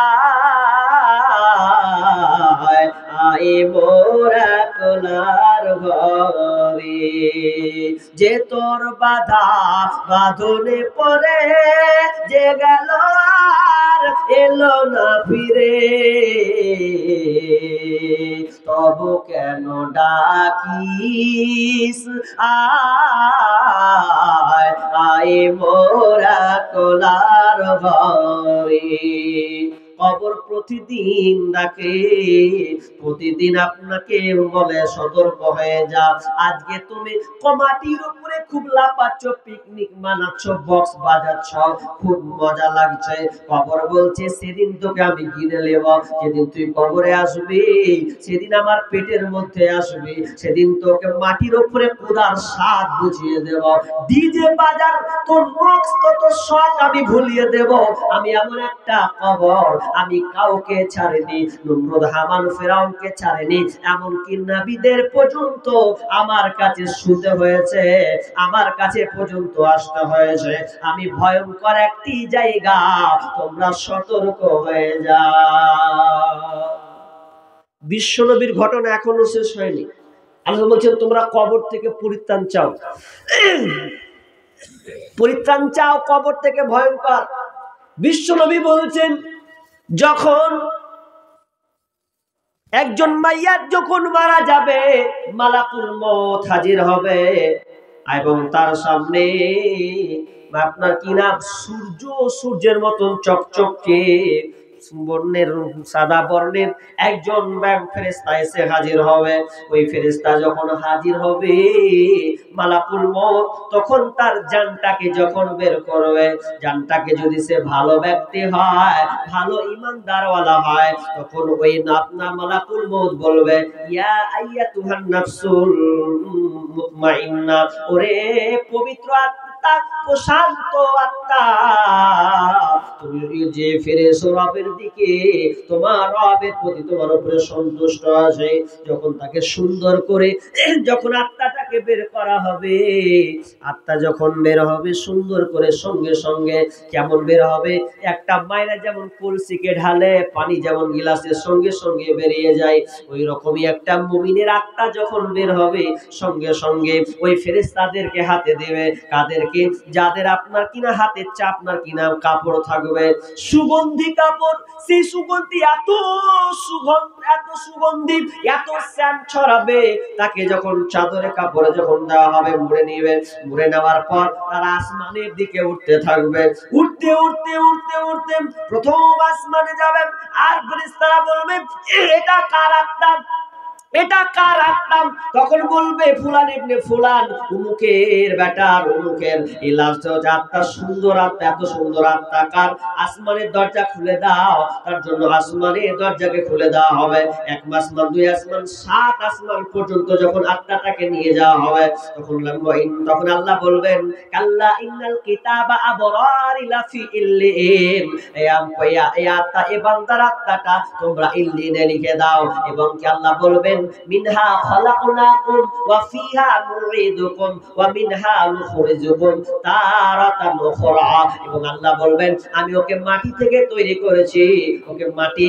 আয় আয় মোরা কোলার ঘরে। যে তোর বাঁধনে পড়ে যে গেল আর এলো না ফিরে, তবু কেন ডাকিস, আয় আয় মোরা কোলার ঘরে। কবর প্রতিদিন ডাকে, প্রতিদিন আপনাকে বলে সতর্ক হয়ে যা। আজকে তুমি কমাটির উপরে খুব লাফাচ্ছ, পিকনিক মানাচ্ছ, বক্স বাজাচ্ছ, খুব মজা লাগছে। কবর বলছে সেদিন তোকে আমি গিলে নেব, যেদিন তুই কবরে আসবি, সেদিন আমার পেটের মধ্যে আসবি, সেদিন তোকে মাটির উপরে খোদার স্বাদ বুঝিয়ে দেব। ডিজে বাজার তোর বক্স তত শখ আমি ভুলিয়ে দেব। আমি এমন একটা কবর আমি কাউকে ছাড়িনি, নমরুদ হামান ফেরাউনকে ছাড়িনি, এমনকি নবীদের পর্যন্ত আমার কাছে শুতে হয়েছে, আমার কাছে পর্যন্ত আসতে হয়েছে। আমি ভয়ঙ্কর একটি জায়গা, তোমরা সতর্ক হয়ে যাও। বিশ্বনবীর ঘটনা এখনো শেষ হয়নি। আল্লাহ বলছেন তোমরা কবর থেকে পরিত্রাণ চাও, পরিত্রাণ চাও কবর থেকে। ভয়ঙ্কর। বিশ্বনবী বলছেন যখন একজন মাইয়াত যখন মারা যাবে, মালাকুল মউত হাজির হবে এবং তার সামনে আপনার কি নাম, সূর্য, সূর্যের মতন চকচকে বর্ণের, সাদা বর্ণের একজন ফেরেশতা এসে হাজির হবে। ওই ফেরেশতা যখন হাজির হবে, মালাকুল মউত তখন তার জানটাকে যখন বের করবে, জানটাকে যদি সে ভালো ব্যক্তি হয়, ভালো ঈমানদারওয়ালা হয়, তখন ওই আপনার মালাকুল মউত বলবে ইয়া আইয়াতুহান নাফসুল মুতমাইন্না, ওরে পবিত্র আত্মা, প্রশান্ত আত্মা, তুমি যে ফিরেছো রবের দিকে, তোমার রবের প্রতি তোমার উপরে সন্তুষ্ট আছে। যখন তাকে সুন্দর করে যখন আত্মাটাকে বের করা হবে, আত্মা যখন বের হবে সুন্দর করে, সঙ্গে সঙ্গে কেমন বের হবে, একটা মায়রা যেমন কলসিকে ঢালে পানি যেমন গিলাসের সঙ্গে সঙ্গে বেরিয়ে যায়, ওই রকমই একটা মুমিনের আত্মা যখন বের হবে, সঙ্গে সঙ্গে ওই ফেরেশতাদেরকে হাতে দেবে। কাদেরকে? যাদের আপনার কিনা হাতে আপনার কিনা কাপড় থাকবে, সুগন্ধি কাপড়। সেই সুগন্ধি এত সুগন্ধি, এত সেন্ট ছড়াবে, তাকে যখন চাদরে কাপড়ে যখন দেওয়া হবে, মুড়ে নিবে। মুড়ে নেওয়ার পর তারা আসমানের দিকে উঠতে থাকবে। উঠতে উঠতে উঠতে উঠতে প্রথম আসমানে যাবে। আর ফেরেশতারা বলবে এটা কার আত্মা, এটা কার আত্মা? তখন বলবে ফুলান ইবনে ফুলান, উমুকের বেটার, উমুকের। এই লাস্ট আত্মা, সুন্দর আত্মা, এত সুন্দর আত্মা কার? আসমানের দরজা খুলে দাও। তার জন্য আসমানের দরজাকে খুলে দেওয়া হবে। এক আসমান, দুই আসমান, 7 আসমান পর্যন্ত যখন আত্মাটাকে নিয়ে যাওয়া হবে, তখন আল্লাহ বলবেন কাল্লা ইন্নাল কিতাবা আবরারি লাফি ইল্লিন, এই আত্মা, এই বান্দার আত্মাটা তোমরা ইল্লিনে লিখে দাও। এবং কি আল্লাহ বলবেন মিনহা খালাকনাকুম ওয়া ফিহা নুঈদুকুম ওয়া মিনহা নুখরিজুকুম তারাতান উখরা। এবং আল্লাহ বলবেন আমি ওকে মাটি থেকে তৈরি করেছি, ওকে মাটি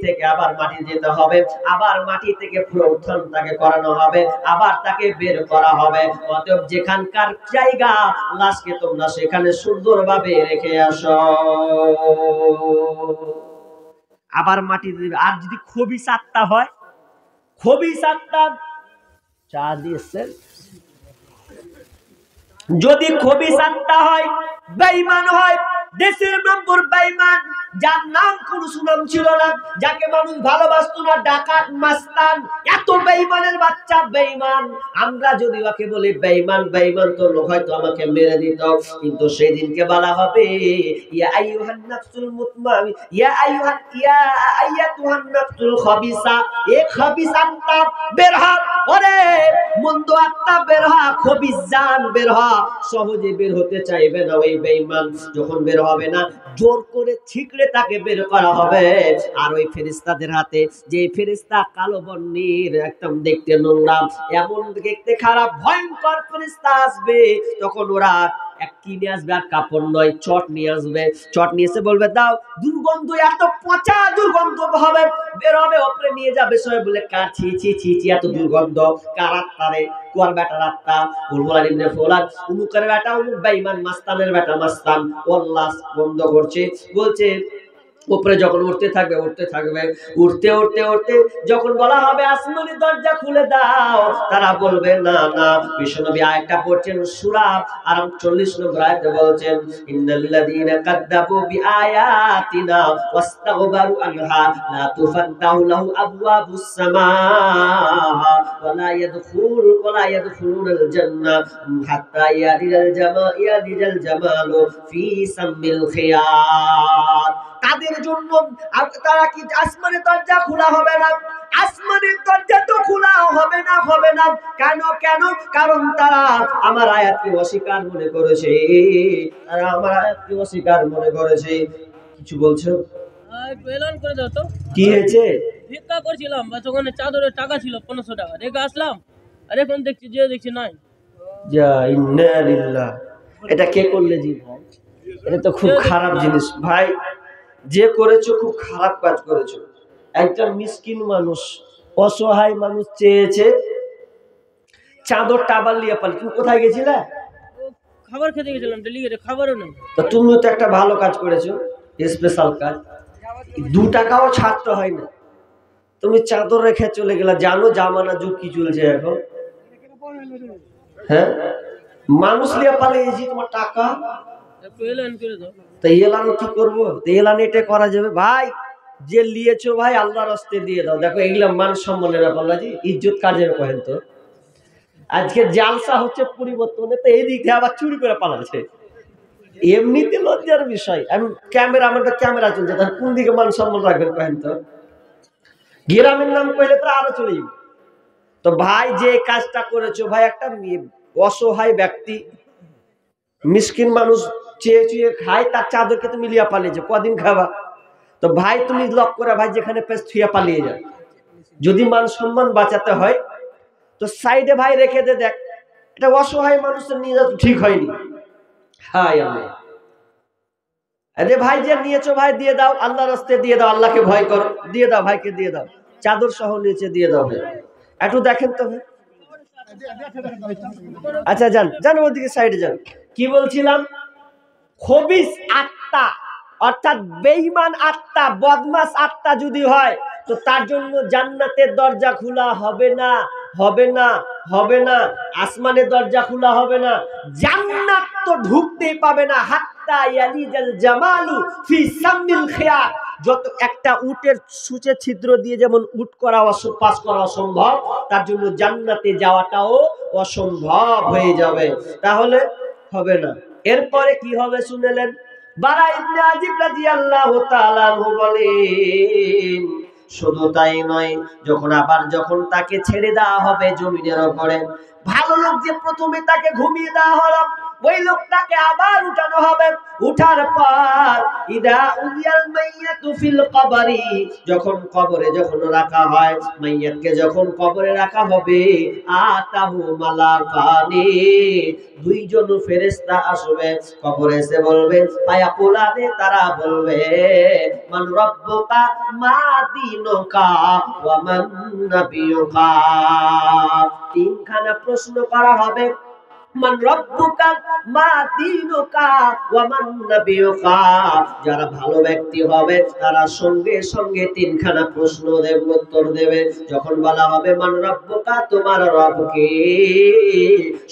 থেকে আবার মাটি যেতে হবে, আবার মাটি থেকে পুনরুত্থান তাকে করানো হবে, আবার তাকে বের করা হবে। অতএব যেখানকার জায়গা, লাশকে তোমরা সেখানে সুন্দরভাবে রেখে আসো। আবার মাটি দিবে। আর যদি খবিস আত্মা হয়, খবিস আত্মা, চা দিয়েছেন, যদি খবিস আত্মা হয়, বেঈমান হয়, দেশের নম্বর বেঈমান, যার নাম কোন সুনাম ছিল না, যাকে মানুষ ভালোবাসতো না, ডাকাত, মাস্তান, এত বেঈমানের বাচ্চা, বেঈমান। আমরা যদি ওকে বলি বেঈমান, বেঈমান তো লোক হয়তো আমাকে মেরে দিত, কিন্তু সেই দিনকে বলা হবে ইয়া আইয়ুহান নাফসুল মুতমাইন, ইয়া আইয়াতুহান নাফসুল খাবিসা, এ খাবিস আত্মা বের হ, ওরে মন্দ আত্মা বের হ, খবিস জান বের হ। সহজে বের হতে চাইবে না ওই বেঈমান। যখন বের হবে না, জোর করে ছিকড়ে তাকে বের করা হবে। আর ওই ফেরেশতাদের হাতে, যে ফেরেশতা কালো বর্ণের, একদম দেখতে নোংরা, এমন দেখতে খারাপ, ভয়ঙ্কর ফেরেশতা আসবে, তখন ওরা এক কি নিয়ে আসবে, আর কাপড় নয়, চট নিয়ে আসবে। চট নিয়ে এসে বলবে দাও, দুর্গন্ধ, এত পচা দুর্গন্ধ হবে, বের হবে, ওপরে নিয়ে যাবে। সবাই বলে কার, ছি ছি ছি ছি, এত দুর্গন্ধ, কার আত্মা রে? কোয়ার বেটার আত্মা, ফুলফুলান ইবনে ফুলান, উমুকের বেটা উমুক, বেঈমান, মাস্তানের বেটা মাস্তান। আল্লাহ বন্ধ করছে, বলছে উপরে যখন উঠতে থাকবে উঠতে উঠতে যখন বলা হবে আসমানি দরজা খুলে দাও, তারা বলবে না না। বিশ্বনবী আয়াতটা পড়ছেন সূরা আর 40 নম্বর আয়াতে বলছেন ইন্নাল্লাযীনা কাযযাবু বিআয়াতিনা ওয়াস্তাগবারু আনহা লা তুফাত্তাহু লাহু আবওয়াবুস সামা ওয়ালা ইয়াদখুলুনাল জান্নাহ হাত্তা ইয়ালিজাল জামালু ফি সামিল খিয়াত। তাদের জন্য তারা কি আসমানের দরজা খোলা হবে না? আসমানের দরজা তো খোলা হবে না। কেন? কারণ তারা আমার আয়াতকে অস্বীকার মনে করেছে। কিছু বলছো? একটু এলান করে দাও তো। কি হয়েছে? ভিক্ষা করছিলাম, বাস ওখানে চাদরের টাকা ছিল 1500 টাকা, রেখে আসলাম। আর এখন দেখছি নাই। যা ইন্না লিল্লাহ। এটা কে করলে জি ভাই? এটা তো খুব খারাপ জিনিস ভাই, যে করেছো খুব খারাপ কাজ করেছো। একটা মিসকিন মানুষ, অসহায় মানুষ চেয়েছে চাদর টাবাল নিয়ে পালি। তুমি কোথায় গেছিলে? খাবার খেতে গেছিলাম, ডেলিভারি খাবারও নেই। তো তুমিও তো একটা ভালো কাজ করেছো, স্পেশাল কাজ। 2 টাকাও ছাড়তে হয় না, তুমি চাদর রেখে চলে গেলা। জানো জামানা যুগ কি চলছে এখন? হ্যাঁ, মানুষ লিয়ে পালিয়েছি, তোমার টাকা। একটু এলান করে দাও। তো এলান কি করবো? এলান এটা করা যাবে ভাই, যে লিয়েছো ভাই আল্লাহর রাস্তে দিয়ে দাও। দেখো এগুলা মান সম্মানের ব্যাপার না, জি ইজ্জত কাজের কহেন। তো আজকে জালসা হচ্ছে পরিবর্তনে, তো এই দিক থেকে আবার চুরি করে পালাচ্ছে। এমনিতে লজ্জার বিষয়। আমি আমাদের ক্যামেরা চলছে, তার কোন দিকে মান সম্মান রাখবেন কহেন? তো গ্রামের নাম কইলে তো আরো চলে যাবে। তো ভাই যে কাজটা করেছো ভাই, একটা অসহায় ব্যক্তি মিসকিন মানুষ চেয়ে খায়, তার চাদরকে তুমি লিয়া পালিয়েছো, কদিন খাবা? তো ভাই তুমি লক করে ভাই যেখানে পেস থুয়া পালিয়ে যায়। যদি মান সম্মান বাঁচাতে হয় তো সাইডে ভাই রেখে দে। দেখ এটা অসহায় মানুষের নিয়ে যাওয়া ঠিক হয়নি। হাই আল্লাহ, আরে ভাই যে নিয়েছো ভাই দিয়ে দাও, আল্লাহর রাস্তায় দিয়ে দাও, আল্লাহকে ভয় করো, দিয়ে দাও ভাইকে, দিয়ে দাও চাদর সহ নিচে দিয়ে দাও ভাই। একটু দেখেন তো ভাই। আচ্ছা যান ওদিকে সাইডে যান। কি বলছিলাম? খবিস আত্মা অর্থাৎ বেঈমান আত্মা, বদমাশ আত্মা যদি হয় তো তার জন্য জান্নাতের দরজা খোলা হবে না। আসমানের দরজা খোলা হবে না, জান্নাত তো ঢুকতেই পাবে না। হাত্তা ইয়ালিজাল জামালু ফি সামিল খিয়াত। যত একটা উটের সূচে ছিদ্র দিয়ে যেমন উট পাস করা অসম্ভব, তার জন্য জান্নাতে যাওয়াটাও অসম্ভব হয়ে যাবে। তাহলে হবে না। এরপরে কি হবে শুনলেন? বারা ইবনে আজিব রাদিয়াল্লাহু তাআলা বলেন, শুধু তাই নয়, যখন তাকে ছেড়ে দেওয়া হবে জমিনের উপরে, ভালো লোক যে প্রথমে তাকে ঘুমিয়ে দেওয়া হলো, ওই লোকটাকে আবার উঠানো হবে। উঠার পর ইদা উদিয়াল মাইয়াতু ফিল কবরি, যখন কবরে রাখা হয়, মাইয়াতকে যখন কবরে রাখা হবে, আতাহু মালাকানি, 2 জন ফেরেশতা আসবে। কবরে এসে বলবে, ফায়াকুলানে, তারা বলবে, মান রাব্বুকা মা দীনুকা ওয়া মান নাবিয়ুকা। 3খানা প্রশ্ন করা হবে। মান রাব্বুকা মা দীনুকা ওয়া মান নাবিয়ুকা। যারা ভালো ব্যক্তি হবে তারা সঙ্গে সঙ্গে 3খানা প্রশ্ন দেবে, উত্তর দেবে। যখন বলা হবে মান রাব্বুকা, তোমার রব কে,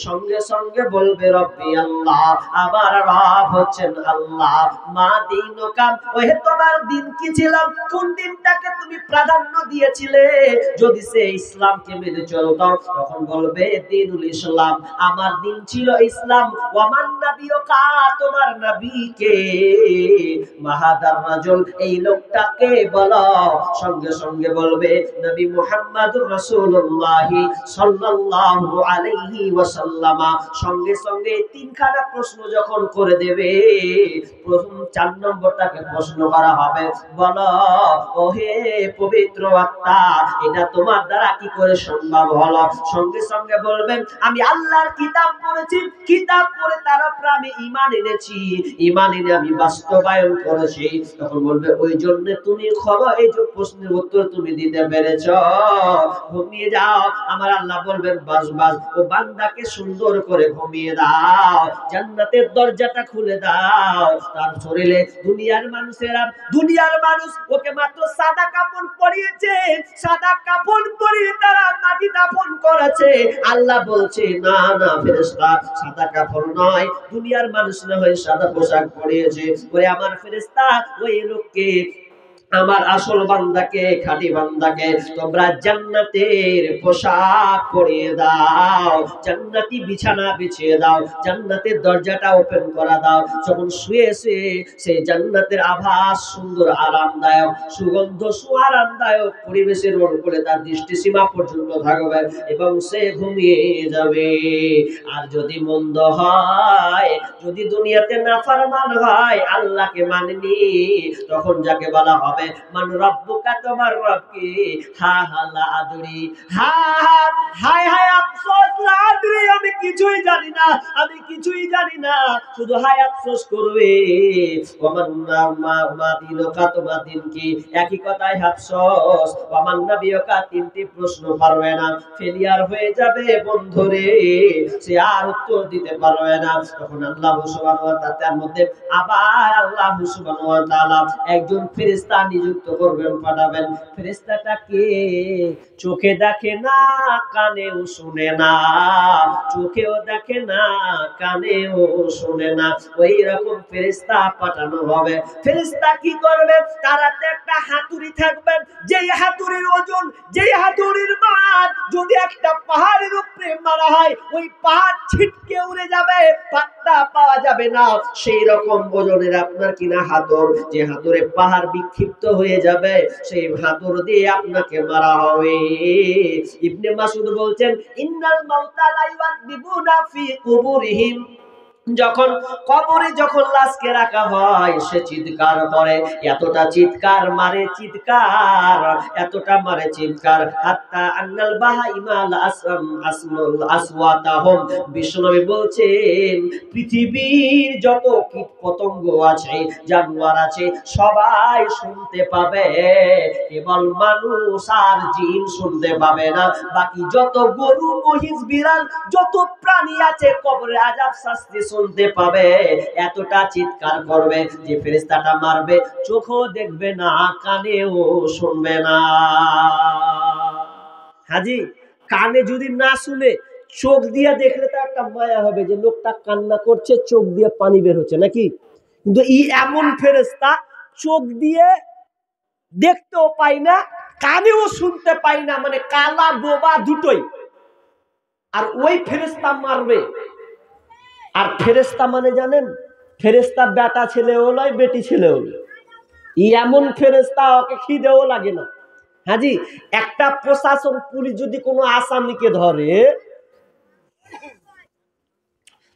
সঙ্গে সঙ্গে বলবে রব্বি আল্লাহ, আমার রব হচ্ছেন আল্লাহ। মা দীনুকা, ওহে তোমার দিন কি ছিল, কোন দিনটাকে তুমি প্রাধান্য দিয়েছিলে? যদি সে ইসলামকে মেনে চলতো তখন বলবে দ্বীনুল ইসলাম, আমার দিন ছিল ইসলাম। ওয়ামান নাবিয়ুকা, তোমার নবী কে? মাহাদার রাজুল, এই লোকটাকে বলো। সঙ্গে সঙ্গে বলবে নবী মুহাম্মদুর রাসূলুল্লাহ সাল্লাল্লাহু আলাইহি ওয়াসাল্লাম। সঙ্গে সঙ্গে 3খানা প্রশ্ন যখন করে দেবে, প্রথম 4 নম্বরটাকে প্রশ্ন করা হবে, বলো ওহে পবিত্র আত্মা, এটা তোমার দ্বারা কি করে সম্ভব হলো? সঙ্গে সঙ্গে বলবেন, আমি আল্লাহর কিতাব পড়েছি, কিতাব পড়ে তার উপরে আমি ঈমান এনেছি, ঈমান এনে আমি বাস্তবায়ন করেছি, তখন বলবে ওই জন্য তুমি খবর, এই যে প্রশ্নের উত্তর তুমি দিতে পেরেছো, ঘুমিয়ে যাও। আমার আল্লাহ বলবেন বাস বাস, ও বান্দাকে সুন্দর করে ঘুমিয়ে দাও, জান্নাতের দরজাটা খুলে দাও। তার শরীরে দুনিয়ার মানুষ ওকে মাত্র সাদা কাপড় পরিয়েছে, সাদা কাপড় পরিয়ে তারা মাটি দাফন করেছে। আল্লাহ বলছে না না ফেরেশতা, সাদা কাপড় নয়, দুনিয়ার মানুষ না হয়ে সাদা পোশাক পরিয়েছে। ওরে আমার ফেরেশতা, ওই লোককে, আমার আসল বান্দাকে, খাঁটি বান্দাকে তোমরা জান্নাতের পোশাক পরিয়ে দাও, জান্নাতি বিছানা বিছিয়ে দাও, জান্নাতের দরজাটা ওপেন করা দাও। যখন শুয়ে সেই জান্নাতের আভাস সুন্দর আরামদায়ক, সুগন্ধ সুআরামদায়ক পরিবেশের অনুকূলে তার দৃষ্টি সীমা পর্যন্ত থাকবে এবং সে ঘুমিয়ে যাবে। আর যদি মন্দ হয়, যদি দুনিয়াতে নাফরমান হয়, আল্লাহকে মানেনি, তখন যাকে বলা হবে মান রব্বুকা, তোমার রব কি? হা হা লা আদরি, হা হা হায় হায় আফসোস, লা আদরি, আমি কিছুই জানি না, আমি কিছুই জানি না, শুধু হায় আফসোস করবে। ওমান মা দিনুকা, তোমার দিন কি? একই কথাই আফসোস। ওমান নাবিয়ুকা, তিনটি প্রশ্ন পারবে না, ফেলিয়ার হয়ে যাবে বন্ধুরে, সে আর উত্তর দিতে পারবে না। তখন আল্লাহ সুবহানাহু ওয়া তাআলা তার মধ্যে আবার আল্লাহ সুবহানাহু ওয়া তাআলা একজন ফেরেশতা নিযুক্ত করবেন, পাঠাবেন। ফেরেশতাটা কে? চোখে দেখে না, কানেও শুনে না, চোখেও দেখে না, কানেও শুনে না, ওই রকম ফেরেশতা পাঠানো হবে। ফেরেশতা কি করবে? তার হাতে একটা হাতুড়ি থাকবে, যেই হাতুড়ির ওজন, যেই হাতুড়ির মার যদি একটা পাহাড়ের উপরে মারা হয়, ওই পাহাড় ছিটকে উড়ে যাবে, পাত্তা পাওয়া যাবে না। সেই রকম ওজনের আপনার কিনা হাতুড়, যে হাতুড়ে পাহাড় বিক্ষিপ্ত হয়ে যাবে, সেই হাতুড় দিয়ে আপনাকে মারা হবে। ইবনে মাসউদ বলছেন ইন্নাল মাউতা লা ইউআদিবুনা ফি কুবুরিহিম, যখন কবরে যখন লাশকে রাখা হয়, সে চিৎকার করে, এতটা চিৎকার মারে, চিৎকার এতটা মারে চিৎকার, হাত্তা আন্নাল বাহাইমাল আসমাল আসওয়াতাহুম, বিশ্বনবী বলছেন পৃথিবীর যত কীট পতঙ্গ আছে, জানোয়ার আছে, সবাই শুনতে পাবে, কেবল মানুষ আর জিন শুনতে পাবে না। বাকি যত গরু, মহিষ, বিড়াল, যত প্রাণী আছে কবরে আযাব শাস্তি শুনতে পাবে। এতটা চিৎকার করবে যে ফেরেশতাটা মারবে চোখও দেখবে না, কানেও শুনবে না। হাজি, কানে যদি না শুনে চোখ দিয়ে দেখলে তো একটা মায়া হবে যে লোকটা কান্না করছে, চোখ দিয়ে পানি বের হচ্ছে নাকি। কিন্তু এই এমন ফেরেশতা চোখ দিয়ে দেখতেও পাই না, কানেও শুনতে পাই না, মানে কালা বোবা দুটোই। আর ওই ফেরেশতা মারবে। আর ফেরেশতা মানে জানেন, ফেরেশতা বেটা ছেলেও নয়, বেটি ছেলেও নয়, এমন ফেরেশতা ওকে খিদেও লাগে না। হাজি, একটা প্রশাসন পুলিশ যদি কোনো আসামিকে ধরে,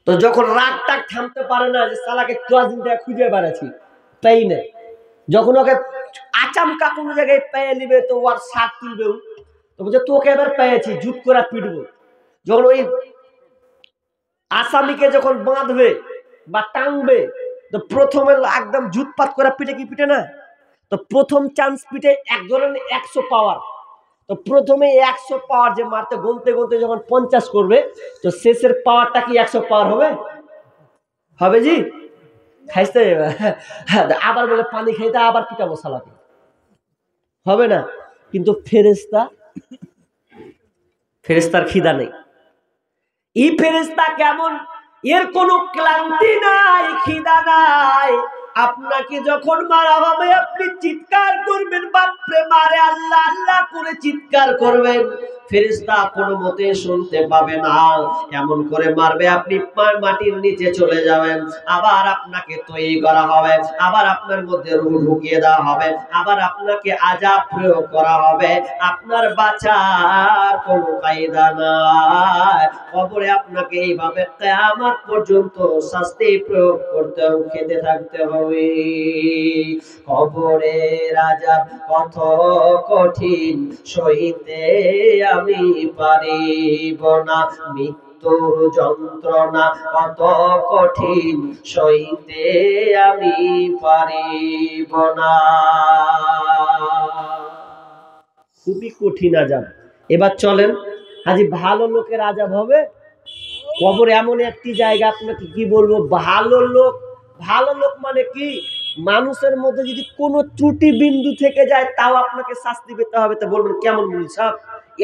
তো যখন রাগটা থামতে পারে না, যে শালাকে কদিন থেকে খুঁজে বেড়াচ্ছি, তাই না, যখন ওকে আচমকা কোনো জায়গায় পেয়ে নিবে, তো ওর শাক তুলবে, তো বলছে তোকে এবার পেয়েছি, জুট করে পিটবো। যখন ওই আসামিকে যখন বাঁধবে বা টানবে, তো প্রথমে একদম জুটপাত করে পিটে, কি পিটে না, তো প্রথম চান্স পিটে এক ধরনের 100 পাওয়ার, তো প্রথমে 100 পাওয়ার যে মারতে গুনতে গুনতে যখন 50 করবে, তো শেষের পাওয়ারটা কি 100 পাওয়ার হবে? হবে জি? খাইতে আবার বলে পানি খাইতে, আবার পিটাবো শালাকে, হবে না। কিন্তু ফেরেশতার খিদা নেই। এই ফেরেশতা কেমন? এর কোনো ক্লান্তি নাই, খিদা নাই। আপনাকে যখন মারা হবে, আপনি চিৎকার করবেন, বাপরে মারে, আল্লাহ আল্লাহ করে চিৎকার করবেন। ফেরেশতা কোনো মতে শুনতে পাবে না, এমন করে মারবে আপনি মাটির নিচে চলে যাবেন। আবার আপনাকে তৈরি করা হবে, আবার আপনার মধ্যে রূহ ঢুকিয়ে দেওয়া হবে, আবার আপনাকে আযাব প্রয়োগ করা হবে। আপনার বাঁচার কোনো কায়দা নাই। কবরে আপনাকে এইভাবে কিয়ামত পর্যন্ত শাস্তি প্রয়োগ করতে, খেতে থাকতে হবে। কবরের আযাব কত কঠিন, সইতে আমি পারিব না, মৃত্যুর যন্ত্রণা কত কঠিন সইতে আমি পারিব না। খুবই কঠিন আযাব। এবার চলেন হাজি, ভালো লোকের আযাব হবে। কবর এমন একটি জায়গা, আপনাকে কি বলবো, ভালো লোক, ভালো লোক মানে কি, মানুষের মধ্যে যদি কোনো ত্রুটি বিন্দু থেকে যায় তাও আপনাকে শাস্তি পেতে হবে। তো বলবেন কেমন মুনি সাহেব,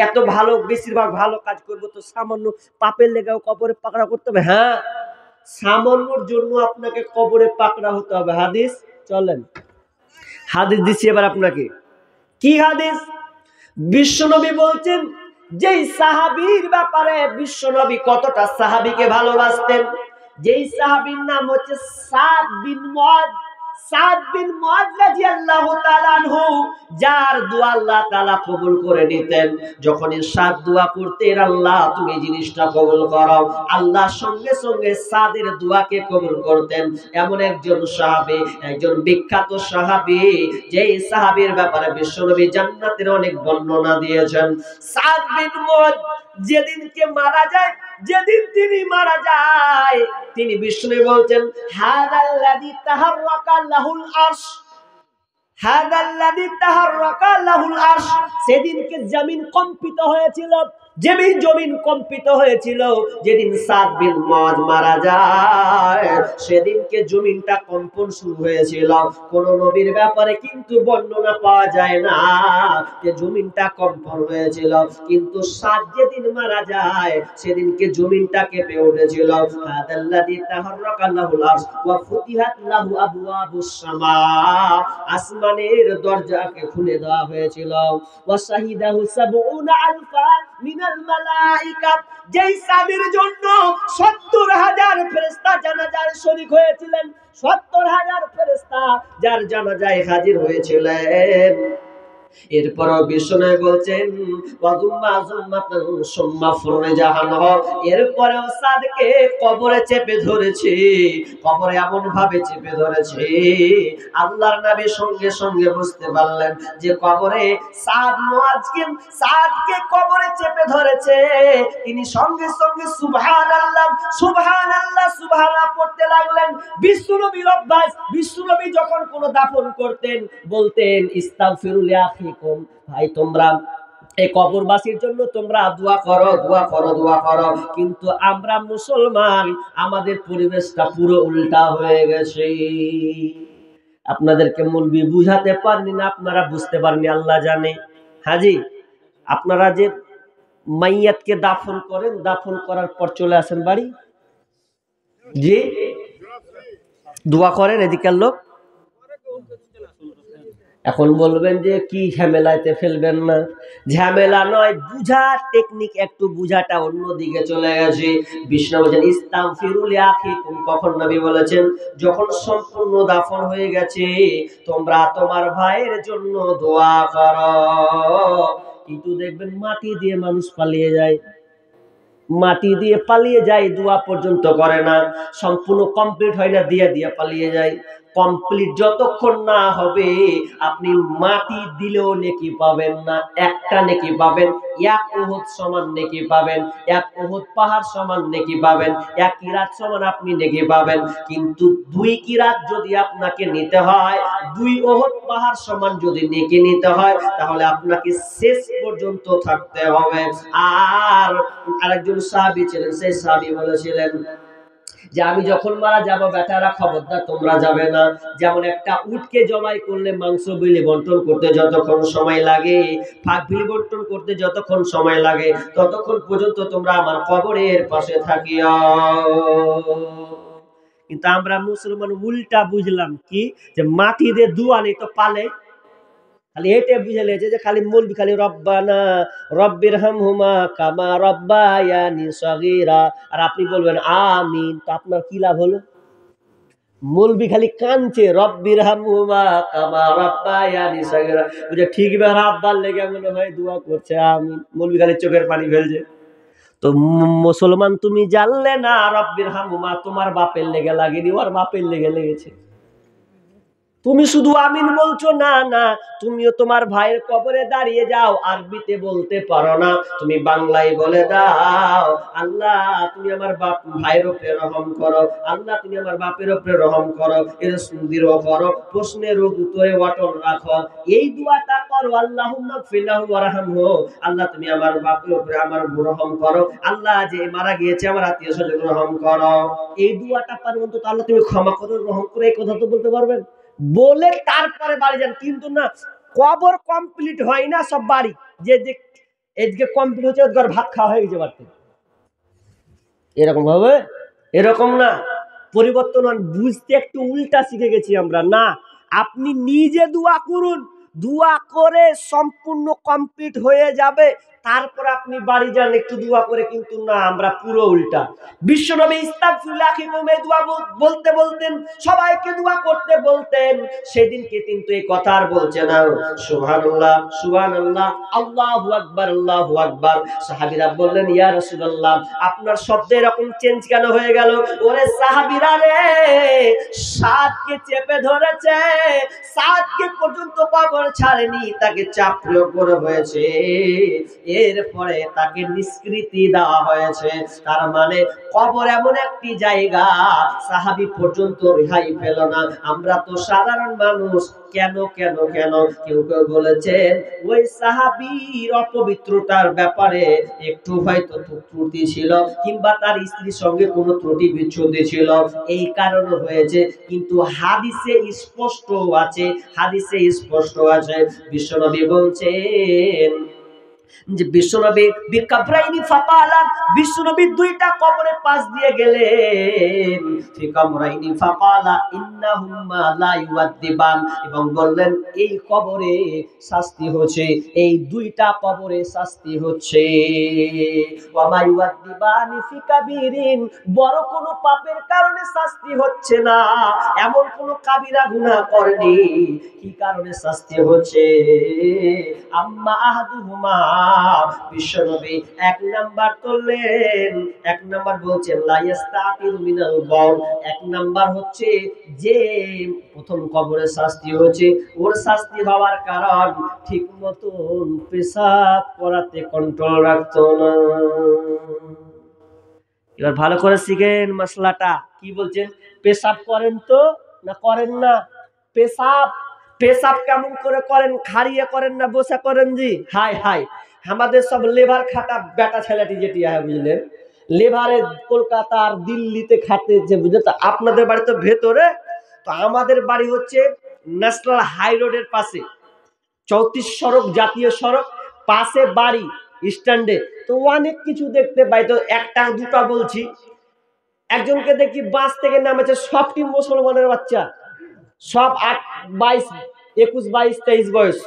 এত ভালো, বেশিরভাগ ভালো কাজ করবো তো সামান্য পাপের লেগেও কবরে পাকড়া করতে হবে? হ্যাঁ, সামান্যর জন্য আপনাকে কবরে পাকড়া হতে হবে। হাদিস, চলেন হাদিস দিচ্ছি এবার আপনাকে। কি হাদিস? বিশ্বনবী বলছেন, যেই সাহাবীর ব্যাপারে বিশ্বনবী কতটা সাহাবীকে ভালোবাসতেন, যেই সাহাবীর নাম হচ্ছে সাদ বিন মুআদ। সাদ বিন মুআদ রাদিয়াল্লাহু তাআলা আনহু, যার দোয়া আল্লাহ তাআলা কবুল করে নিতেন। যখনই সাদ দোয়া করতেন, আল্লাহ তুমি জিনিসটা কবুল করো, আল্লাহ সঙ্গে সঙ্গে সাদের দোয়াকে কবুল করতেন। এমন একজন সাহাবী, একজন বিখ্যাত সাহাবী, যেই সাহাবীর ব্যাপারে বিশ্বনবী জান্নাতের অনেক বর্ণনা দিয়েছেন। সাদ বিন মুআদ যেদিনকে মারা যায়, যেদিন তিনি মারা যায়, তিনি বিশ্বনবী বলছেন, হাদাল্লাযী তাহাররাকা লাহুল আরশ, হাদাল্লাযী তাহাররাকা লাহুল আরশ। সেদিনকে জমিন কম্পিত হয়েছিল, জমিন কম্পিত হয়েছিল। যেদিন সাদ বিন মুআদ মারা যায়, সেদিনকে জমিনটা কম্পন শুরু হয়েছিল। কোন নবীর ব্যাপারে কিন্তু বর্ণনা পাওয়া যায় না যে জমিনটা কম্পন হয়েছিল, কিন্তু সাদ যেদিন মারা যায় সেদিনকে জমিনটা কেঁপে উঠেছিল। হাদাল্লাযী তাহাররাকা লাহুল আরশ ওয়া ফুতিহাত লাহু আবওয়াবুস সামা, আসমানের দরজাকে খুলে দেওয়া হয়েছিল। ওয়া শাহিদাহু সাবউনা আলফা মিনাল মালাইকা, যেই সাদের জন্য ৭০,০০০ ফেরেশতা জানাজায় শরীক হয়েছিলেন, ৭০,০০০ ফেরেশতা যার জানাজায় হাজির হয়েছিলেন। এরপরও বিষ্ণু বলছেন, এরপরেও সাদকে কবরে চেপে ধরেছে, কবরে এমন ভাবে চেপে ধরেছে, আল্লাহর নবী সঙ্গে সঙ্গে বুঝতে পারলেন যে কবরে সাদকে কবরে চেপে ধরেছে। তিনি সঙ্গে সঙ্গে সুবহানাল্লাহ সুবহানাল্লাহ সুবহানাল্লাহ পড়তে লাগলেন। বিশ্বনবীর অভ্যাস, বিশ্বনবী যখন কোনো দাফন করতেন বলতেন, ইস্তাগফিরু লিআখিকুম, ভাই তোমরা এই কবরবাসীর জন্য তোমরা দোয়া করো, দোয়া করো, দোয়া করো। কিন্তু আমরা মুসলমান, আমাদের পরিবেশটা পুরো উল্টা হয়ে গেছে। আপনাদেরকে মৌলবি বুঝাতে পারনি না, আপনারা বুঝতে পারনি, আল্লাহ জানে। হাজি, আপনারা যে মাইয়াতকে দাফন করেন, দাফন করার পর চলে আসেন বাড়ি, জি দোয়া করেন এদিকের লোক। এখন বলবেন যে কি ঝামেলাতে ফেলবেন না, ঝামেলা নয়, বুঝা টেকনিক, একটু বুঝাটা অন্যদিকে চলে গেছে। বিষ্ণু বলেছেন ইস্তাগফিরু লিআখিকুম, কখন নবী বলেছেন? যখন সম্পূর্ণ দাফন হয়ে গেছে তোমরা তোমার ভাইয়ের জন্য দোয়া করো। কিন্তু দেখবেন মাটি দিয়ে মানুষ পালিয়ে যায়, মাটি দিয়ে পালিয়ে যায়, দোয়া পর্যন্ত করে না, সম্পূর্ণ কমপ্লিট হয় না, দিয়ে দিয়ে পালিয়ে যায়। কমপ্লিট যতক্ষণ না হবে আপনি মাটি দিলেও নেকি পাবেন না, একটা নেকি পাবেন, এক উহুদ সমান নেকি পাবেন, এক উহুদ পাহাড় সমান নেকি পাবেন, এক কিরাত সমান আপনি নেকি পাবেন। কিন্তু 2 কিরাত যদি আপনাকে নিতে হয়, 2 উহুদ পাহাড় সমান যদি নেকি নিতে হয়, তাহলে আপনাকে শেষ পর্যন্ত থাকতে হবে। আর আরেকজন সাহাবী ছিলেন, সেই সাহাবী বলেছিলেন যে আমি যখন মারা যাব বেটারা খবরদার তোমরা যাবে না। যেমন একটা উটকে জবাই করলে মাংস বিলি বন্টন করতে যতক্ষণ সময় লাগে, ভাগ বিলি বন্টন করতে যতক্ষণ সময় লাগে, ততক্ষণ পর্যন্ত তোমরা আমার কবরের পাশে থাকিও। কিন্তু আমরা মুসলমান উল্টা বুঝলাম কি, যে মাটি দিয়ে দোয়া নেই তো পালে, খালি এটা বুঝে লেছে যে খালি মৌলবি খালি রব্বানা রব্বিরহামহুমা কামা রব্বায়ানি সগীরা, আর আপনি বলবেন আমিন, তো আপনার কি লাভ হলো? মৌলবি খালি কাঁদছে রব্বিরহামহুমা কামা রব্বায়ানি সগীরা, বুঝে ঠিক বের আব্বার লেগে মনে হয় দোয়া করছে আমিন, মৌলবি খালি চোখের পানি ফেলছে। তো মুসলমান তুমি জানলে না রব্বিরহামহুমা তোমার বাপের লেগে লাগেনি, ওর বাপের লেগে লেগেছে। তুমি শুধু আমিন বলছো না, না তুমিও তোমার ভাইয়ের কবরে দাঁড়িয়ে যাও, আরবিতে বলতে পারো না, তুমি বাংলায় বলে দাও, আল্লাহ তুমি আমার বাপ ভাইয়ের উপরে রহম করো, আল্লাহ তুমি আমার বাপের উপরে রহম করো, এর সুন্দিরও করো, প্রশ্নের উত্তরে অটল রাখো, এই দোয়াটা করো, আল্লাহুম্মা গফিরলাহু ওয়ারহামহু, আল্লাহ তুমি আমার বাপের উপরে আমার রহম করো, আল্লাহ যে মারা গিয়েছে আমার আত্মীয় স্বজন রহম করো, এই দোয়াটা পারো অন্তত, আল্লাহ তুমি ক্ষমা করো রহম করে, এই কথা তো বলতে পারবেন, বলে তারপরে বাড়ি যান। কিন্তু না, কবর কমপ্লিট হয় না সব বাড়ি, যে যে এদিকে কমপ্লিট হচ্ছে ওর ভাত খাওয়া হয়ে গেছে বাড়িতে, এরকম ভাবে, এরকম না, পরিবর্তন হন, বুঝতে একটু উল্টা শিখে গেছি আমরা। না, আপনি নিজে দোয়া করুন, দোয়া করে সম্পূর্ণ কমপ্লিট হয়ে যাবে, তারপর আপনি বাড়ি যান একটু দোয়া করে। কিন্তু না, আমরা পুরো উল্টা। বিশ্বনবী ইস্তাগফিরুল্লাহ দোয়া বলতে বলতেন, সবাইকে দোয়া করতে বলতেন, সেদিনকে কিন্তু এই কথা আর বলছে না, সুবহানাল্লাহ সুবহানাল্লাহ আল্লাহু আকবার আল্লাহু আকবার। সাহাবীরা বললেন, ইয়া রাসূলুল্লাহ আপনার শব্দ এরকম চেঞ্জ কেন হয়ে গেল? ওরে সাহাবীরা রে, সাতকে চেপে ধরেছে, সাতকে পর্যন্ত কবর ছাড়েনি, তাকে চাপ প্রয়োগ করা হয়েছে, এরপরে তাকে নিষ্কৃতি দেওয়া হয়েছে। তার মানে কবর এমন একটি জায়গা, সাহাবী পর্যন্ত রেহাই পেল না। আমরা তো সাধারণ মানুষ, কেন কেন কেন কেউ কেউ বলেছেন ওই সাহাবীর অপবিত্রতার ব্যাপারে একটু হয়তো ত্রুটি ছিল, কিংবা তার স্ত্রীর সঙ্গে কোনো ত্রুটি বিচ্ছুতি ছিল, এই কারণে হয়েছে। কিন্তু হাদিসে স্পষ্ট আছে, হাদিসে স্পষ্ট আছে, বিশ্বনবী বলছেন যে বিশ্বনবী বিকাবরাইনি ফাকালা, বিশ্বনবী দুইটা কবরের পাশ দিয়ে গেলেন, ফিকাবরাইনি ফাকালা ইন্নাহুম্মা লা ইউআদ্দিবান, এবং বললেন এই কবরে শাস্তি হচ্ছে, এই দুইটা কবরে শাস্তি হচ্ছে, ওয়া মা ইউআদ্দিবানি ফিকাবিরিন, বড় কোনো পাপের কারণে শাস্তি হচ্ছে না, এমন কোনো কাবিরা গুনাহ করেনি, কি কারণে শাস্তি হচ্ছে? আম্মা আহাদুহুমা, বিশ্বনবী এক নাম্বার করলেন, এক নাম্বার বলছেন লা ইস্তাতিরু মিনাল বাউল, এক নাম্বার হচ্ছে যে প্রথম কবরে শাস্তি হচ্ছে, ওর শাস্তি হওয়ার কারণ ঠিক মতন পেশাব করাতে কন্ট্রোল রাখতো না। এবার ভালো করে শিখেন মশলাটা, কি বলছেন? পেশাব করেন তো না করেন না? পেশাব, পেশাব কেমন করে করেন? খাড়িয়ে করেন না বসে করেন? জি হাই হাই, আমাদের সব লেবার খাটা বেটা ছেলেটি যেটি হয় বুঝলেন, লেবারে কলকাতা আর দিল্লিতে খাটে যে, বুঝলেন তো, আপনাদের বাড়ি তো ভেতরে, তো আমাদের বাড়ি হচ্ছে ন্যাশনাল হাই রোডের পাশে, 34 সড়ক, জাতীয় সড়ক, পাশে বাড়ি, স্ট্যান্ডে, তো অনেক কিছু দেখতে পাই। তো একটা দুটা বলছি, একজনকে দেখি বাস থেকে নামেছে, সবটি মুসলমানের বাচ্চা, সব 22, 21, 22, 23 বয়স।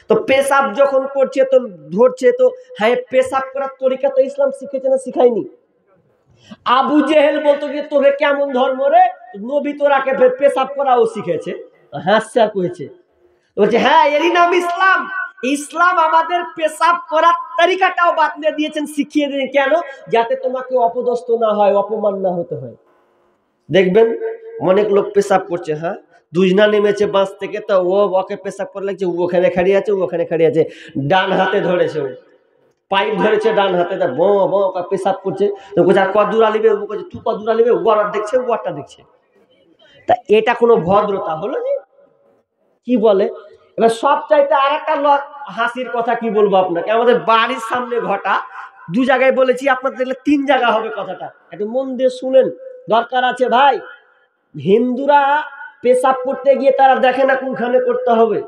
তো পেশাব যখন করছে তো ধরছে, তো হ্যাঁ পেশাব করার তরিকা তো ইসলাম শিখেছে না শিখায়নি? আবু জেহেল বলতো যে তোকে কেমন ধর্ম রে, নবী তোরাকে পেশাব করাও শিখেছে, হাসছে করেছে, বলছে হ্যাঁ এরই নাম ইসলাম। ইসলাম আমাদের পেশাব করার তরিকাটাও বাতলে দিয়েছেন, শিখিয়ে দিয়েছেন, কেন? যাতে তোমাকে অপদস্থ না হয়, অপমান না হতে হয়। দেখবেন অনেক লোক পেশাব করছে, হ্যাঁ দুজনা নেমেছে বাস থেকে, তো ও ওকে পেশাব করে লাগছে, ও ওখানে খাড়িয়ে আছে, ও ওখানে খাড়িয়ে আছে, ডান হাতে ধরেছে, ও পাইপ ধরেছে ডান হাতে, তা বো বো পেশাব করছে, তো বলছে আর কদুর আলিবে, ও বলছে তুই কদুর আলিবে, ও আর দেখছে, ও আরটা দেখছে। তা এটা কোনো ভদ্রতা হলো? যে কি বলে। এবার সব চাইতে আর একটা হাসির কথা কি বলবো আপনাকে, আমাদের বাড়ির সামনে ঘটা, দু জায়গায় বলেছি, আপনাদের দেখলে 3 জায়গা হবে কথাটা, একটু মন দিয়ে শুনেন, দরকার আছে ভাই। হিন্দুরা পেশাব করতে গিয়ে তারা দেখে না কোনখানে করতে হবে,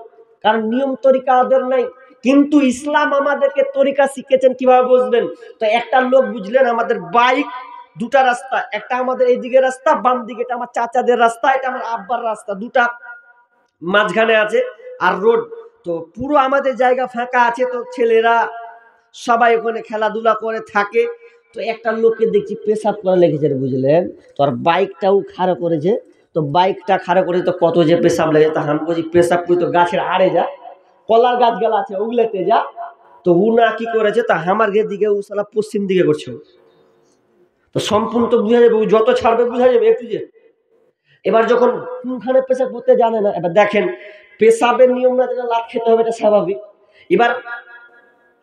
কারণ নিয়ম তরিকা ওদের নাই, কিন্তু ইসলাম আমাদেরকে তরিকা শিখেছেন কিভাবে বুঝবেন। তো একটা লোক বুঝলেন, আমাদের বাইক দুটা রাস্তা, একটা আমাদের এইদিকে রাস্তা, বাম দিকে এটা আমার চাচাদের রাস্তা, এটা আমার আব্বার রাস্তা, দুটা মাঝখানে আছে আর রোড, তো পুরো আমাদের জায়গা ফাঁকা আছে, তো ছেলেরা সবাই ওখানে খেলাধুলা করে থাকে। তো একটা লোককে দেখছি পেশাব করা লেগেছে, বুঝলেন, তো আর বাইকটাও খাড়া করেছে, তো বাইকটা খাড়া করে তো কত যে পেশাব লেগে, তা আমি বলছি পেশাব করি তো গাছের আড়ে যা, কলার গাছ গেলা আছে ওগুলোতে যা, তো উ না কি করেছে, তা আমার দিকে ও সালা পশ্চিম দিকে করছে, তো সম্পূর্ণ তো বুঝা যাবে, যত ছাড়বে বুঝা যাবে একটু যে, এবার যখন কোনখানে পেশাব করতে জানে না, এবার দেখেন পেশাবের নিয়ম না জানলে লাত খেতে হবে, এটা স্বাভাবিক। এবার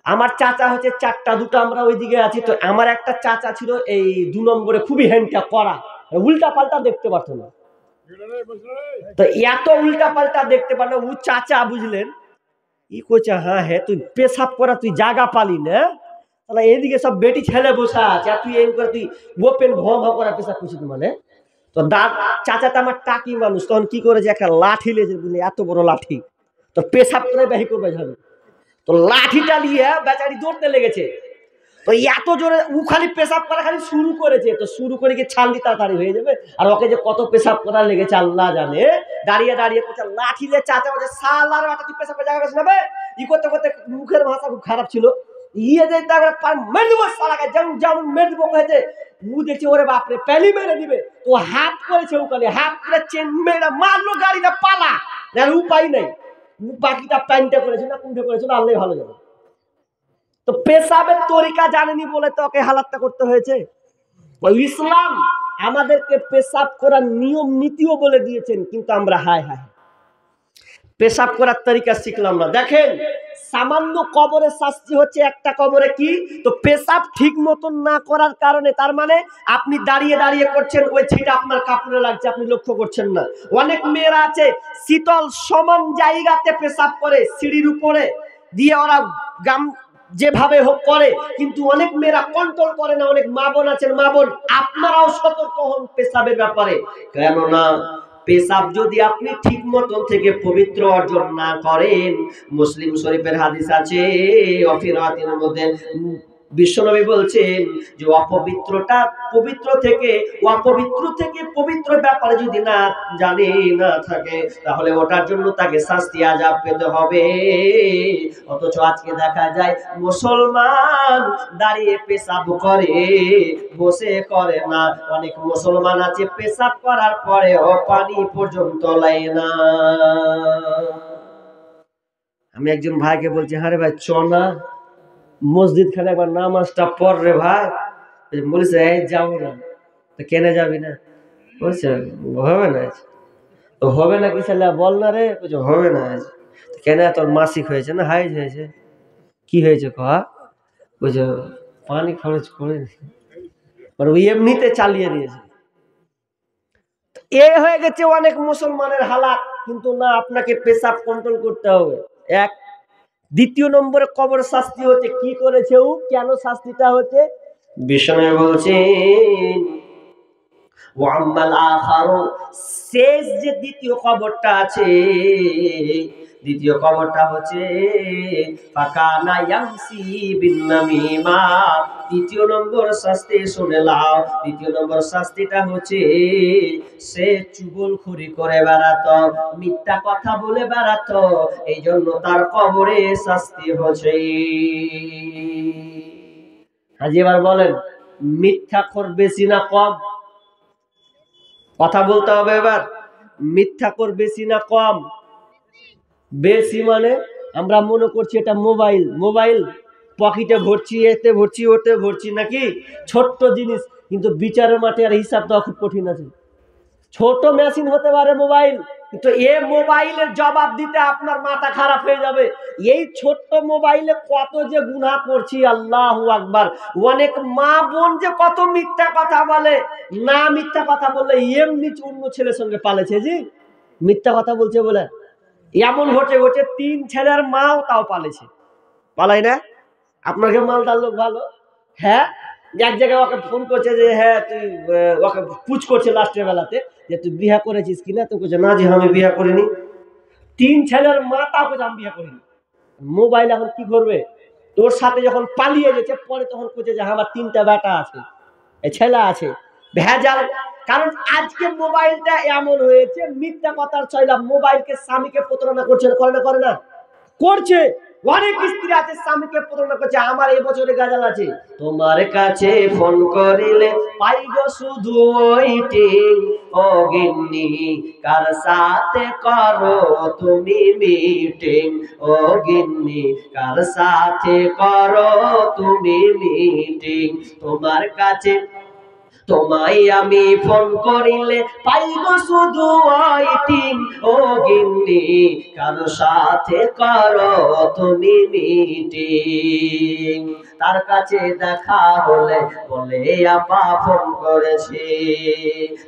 আমার চাচা হচ্ছে চারটা, দুটো আমরা ওইদিকে আছি, তো আমার একটা চাচা ছিল এই 2 নম্বরে খুবই হ্যান্ডটা করা, উল্টা পাল্টা দেখতে পারতো না। তো এত উল্টা পাল্টা দেখতে পারলো ও চাচা, বুঝলেন, ই কইছে হ্যাঁ হ্যাঁ তুই পেশাব করা তুই জায়গা পালি না, তাহলে এইদিকে সব বেটি ছেলে বসা আছে আর তুই এই করে তুই ওপেন ভ ভ করা পেশাব করছিস মানে। তো চাচাটা আমার টাকি মানুষ, তখন কি করেছে একটা লাঠি লেগেছে, বুঝলি, এত বড় লাঠি, তো পেশাব করে বাহি করবে যাবে, তো লাঠিটা নিয়ে বেচারি দৌড়তে লেগেছে। তো এত জোরে ও খালি পেশাব করা খালি শুরু করেছে, তো শুরু করে কি ছালনি তাড়াতাড়ি হয়ে যাবে, আর ওকে যে কত পেশাব করা লেগেছে আল্লাহ জানে। দাঁড়িয়ে দাঁড়িয়ে করছে লাঠি দিয়ে চাচা বলছে সালার বাটা তুই পেশাব জায়গা পেছ নেবে, ই করতে করতে মুখের ভাষা খুব খারাপ ছিল, ইয়ে যে মেরে দেবো সালাকে, যেমন যেমন মেরে দেবো হয়েছে। ও দেখছে ওরে বাপরে পেলি মেরে দিবে, তো হাফ করেছে ওখানে, হাফ করে চেন মেরে মারলো, গাড়িটা পালা, উপায় নাই। বাকিটা প্যান্টটা করেছে না কোনটা করেছিল আল্লাহ ভালো যাবে। তো পেশাবের তরিকা জানেনি বলে তো ওকে হালাতটা করতে হয়েছে। ইসলাম আমাদেরকে পেশাব করার নিয়ম নীতিও বলে দিয়েছেন, কিন্তু আমরা হায় হায় পেশাব করার তরিকা শিখলাম না। দেখেন সামান্য কবরের শাস্তি হচ্ছে একটা কবরে কি, তো পেশাব ঠিক মতন না করার কারণে, তার মানে আপনি দাঁড়িয়ে দাঁড়িয়ে করছেন, ওই ছিটা আপনার কাপড়ে লাগছে, আপনি লক্ষ্য করছেন না। অনেক মেয়েরা আছে শীতল সমান জায়গাতে পেশাব করে, সিঁড়ির উপরে দিয়ে ওরা গাম যেভাবে হোক করে, কিন্তু অনেক মেয়েরা কন্ট্রোল করে না। অনেক মা বোন আছেন, মা বোন আপনারাও সতর্ক হন পেশাবের ব্যাপারে, কেননা পেশাব যদি আপনি ঠিক মতন থেকে পবিত্র অর্জন না করেন, মুসলিম শরীফের হাদিস আছে অফিরাতের মধ্যে বিশ্বনবী বলছেন যে অপবিত্রটা পবিত্র থেকে, অপবিত্র থেকে পবিত্র ব্যাপারে যদি না জানে না থাকে, তাহলে ওটার জন্য তাকে শাস্তি আযাব পেতে হবে। অথচ আজকে দেখা যায় মুসলমান দাঁড়িয়ে পেশাব করে, বসে করে না। অনেক মুসলমান আছে পেশাব করার পরেও পানি পর্যন্ত লাই না। আমি একজন ভাইকে বলছি, হ্যাঁ রে ভাই চ না মসজিদ খানে একবার নামাজটা পড় রে ভাই, বলছে এই যাবো না। তো কেন যাবি না? বলছে হবে না। তো হবে না কি ছেলে বল না রে, বলছে হবে না। কেন? তোর মাসিক হয়েছে না হাইজ হয়েছে? কি হয়েছে কয়া? বলছে পানি খরচ করে ওই এমনিতে চালিয়ে দিয়েছে। এ হয়ে গেছে অনেক মুসলমানের হালাত, কিন্তু না, আপনাকে পেশাব কন্ট্রোল করতে হবে। এক। দ্বিতীয় নম্বরে কবর শাস্তি হচ্ছে, কি করেছে ও, কেন শাস্তিটা হচ্ছে, বিষ্ণু বলছেন ওয়াম্মাল আখারু, শেষ যে দ্বিতীয় কবরটা আছে, দ্বিতীয় কবরটা হচ্ছে ফাকানা ইয়ামসি বিন্নামিমা। দ্বিতীয় নম্বর শাস্তি শুনে লাও, দ্বিতীয় নম্বর শাস্তিটা হচ্ছে সে চুগলখড়ি করে বেড়াতো, মিথ্যা কথা বলে বেড়াতো, এই জন্য তার কবরে শাস্তি হচ্ছে। হাজি এবার বলেন মিথ্যাখোর বেশি না কম? কথা বলতে হবে এবার। মিথ্যাখোর বেশি না কম? বেশি। মানে আমরা মনে করছি এটা মোবাইল, মোবাইল পকেটে ভরছি, এতে ভরছি, ওতে ভরছি, নাকি ছোট্ট জিনিস, কিন্তু বিচারের মাঠে আর হিসাব দেওয়া খুব কঠিন আছে। ছোট মেশিন হতে পারে মোবাইল, কিন্তু এ মোবাইলের জবাব দিতে আপনার মাথা খারাপ হয়ে যাবে। এই ছোট্ট মোবাইলে কত যে গুনাহ করছি, আল্লাহু আকবার। অনেক মা বোন যে কত মিথ্যা কথা বলে, না মিথ্যা কথা বললে এমনি অন্য ছেলের সঙ্গে পালেছে, জি মিথ্যা কথা বলছে বলে এমন ঘটে ঘটে 3 ছেলের মাও তাও পালেছে, পালাই না? আপনাকে মালদার লোক ভালো। হ্যাঁ, এক জায়গায় ওকে ফোন করছে যে হ্যাঁ তুই, ওকে পুছ করছে লাস্টের বেলাতে যে তুই বিয়ে করেছিস কিনা, তো বলছে না জি আমি বিয়ে করিনি। 3 ছেলের মা তাও বলছে আমি বিয়ে করিনি। মোবাইল এখন কি করবে? তোর সাথে যখন পালিয়ে গেছে পরে তখন বলছে যে আমার 3টা বেটা আছে, এই ছেলে আছে, ভেজাল। কারণ আজকে মোবাইলটা এমন হয়েছে, মিথ্যা কথার ছয়লা মোবাইলকে স্বামীকে প্রতারণা করছে, করে না? করে না? করছে। অনেক স্ত্রী আছে স্বামীকে প্রতারণা করছে। আমার এবছরে গাজাল আছে, তোমার কাছে ফোন করিলে পাইব শুধু ওইটিং, ও গিন্নি কার সাথে করো তুমি মিটিং, ও গিন্নি কার সাথে করো তুমি মিটিং, তোমার কাছে তোমায় আমি ফোন করিলে পাইব শুধু ওয়েটিং। ও গিন্নি কারো সাথে করো তুমি মিটিং। তার কাছে দেখা হলে বলে আপা ফোন করেছে,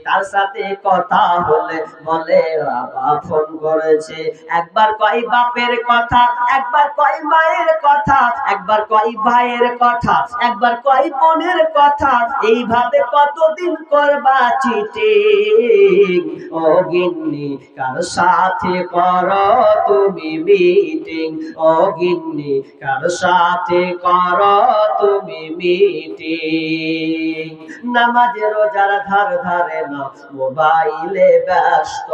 তার সাথে কথা হলে বলে আপা ফোন করেছে। একবার কয় বাপের কথা, একবার কয় মায়ের কথা, একবার কয় ভাইয়ের কথা, একবার কয় বোনের কথা। এইভাবে কতদিন করবা চিটিং। ও গিন্নি কার সাথে করো তুমি মিটিং। ও গিন্নি কার সাথে করো তুমি মিটিং। নামাজে রোজার ধার ধারে না, মোবাইলে ব্যস্ত।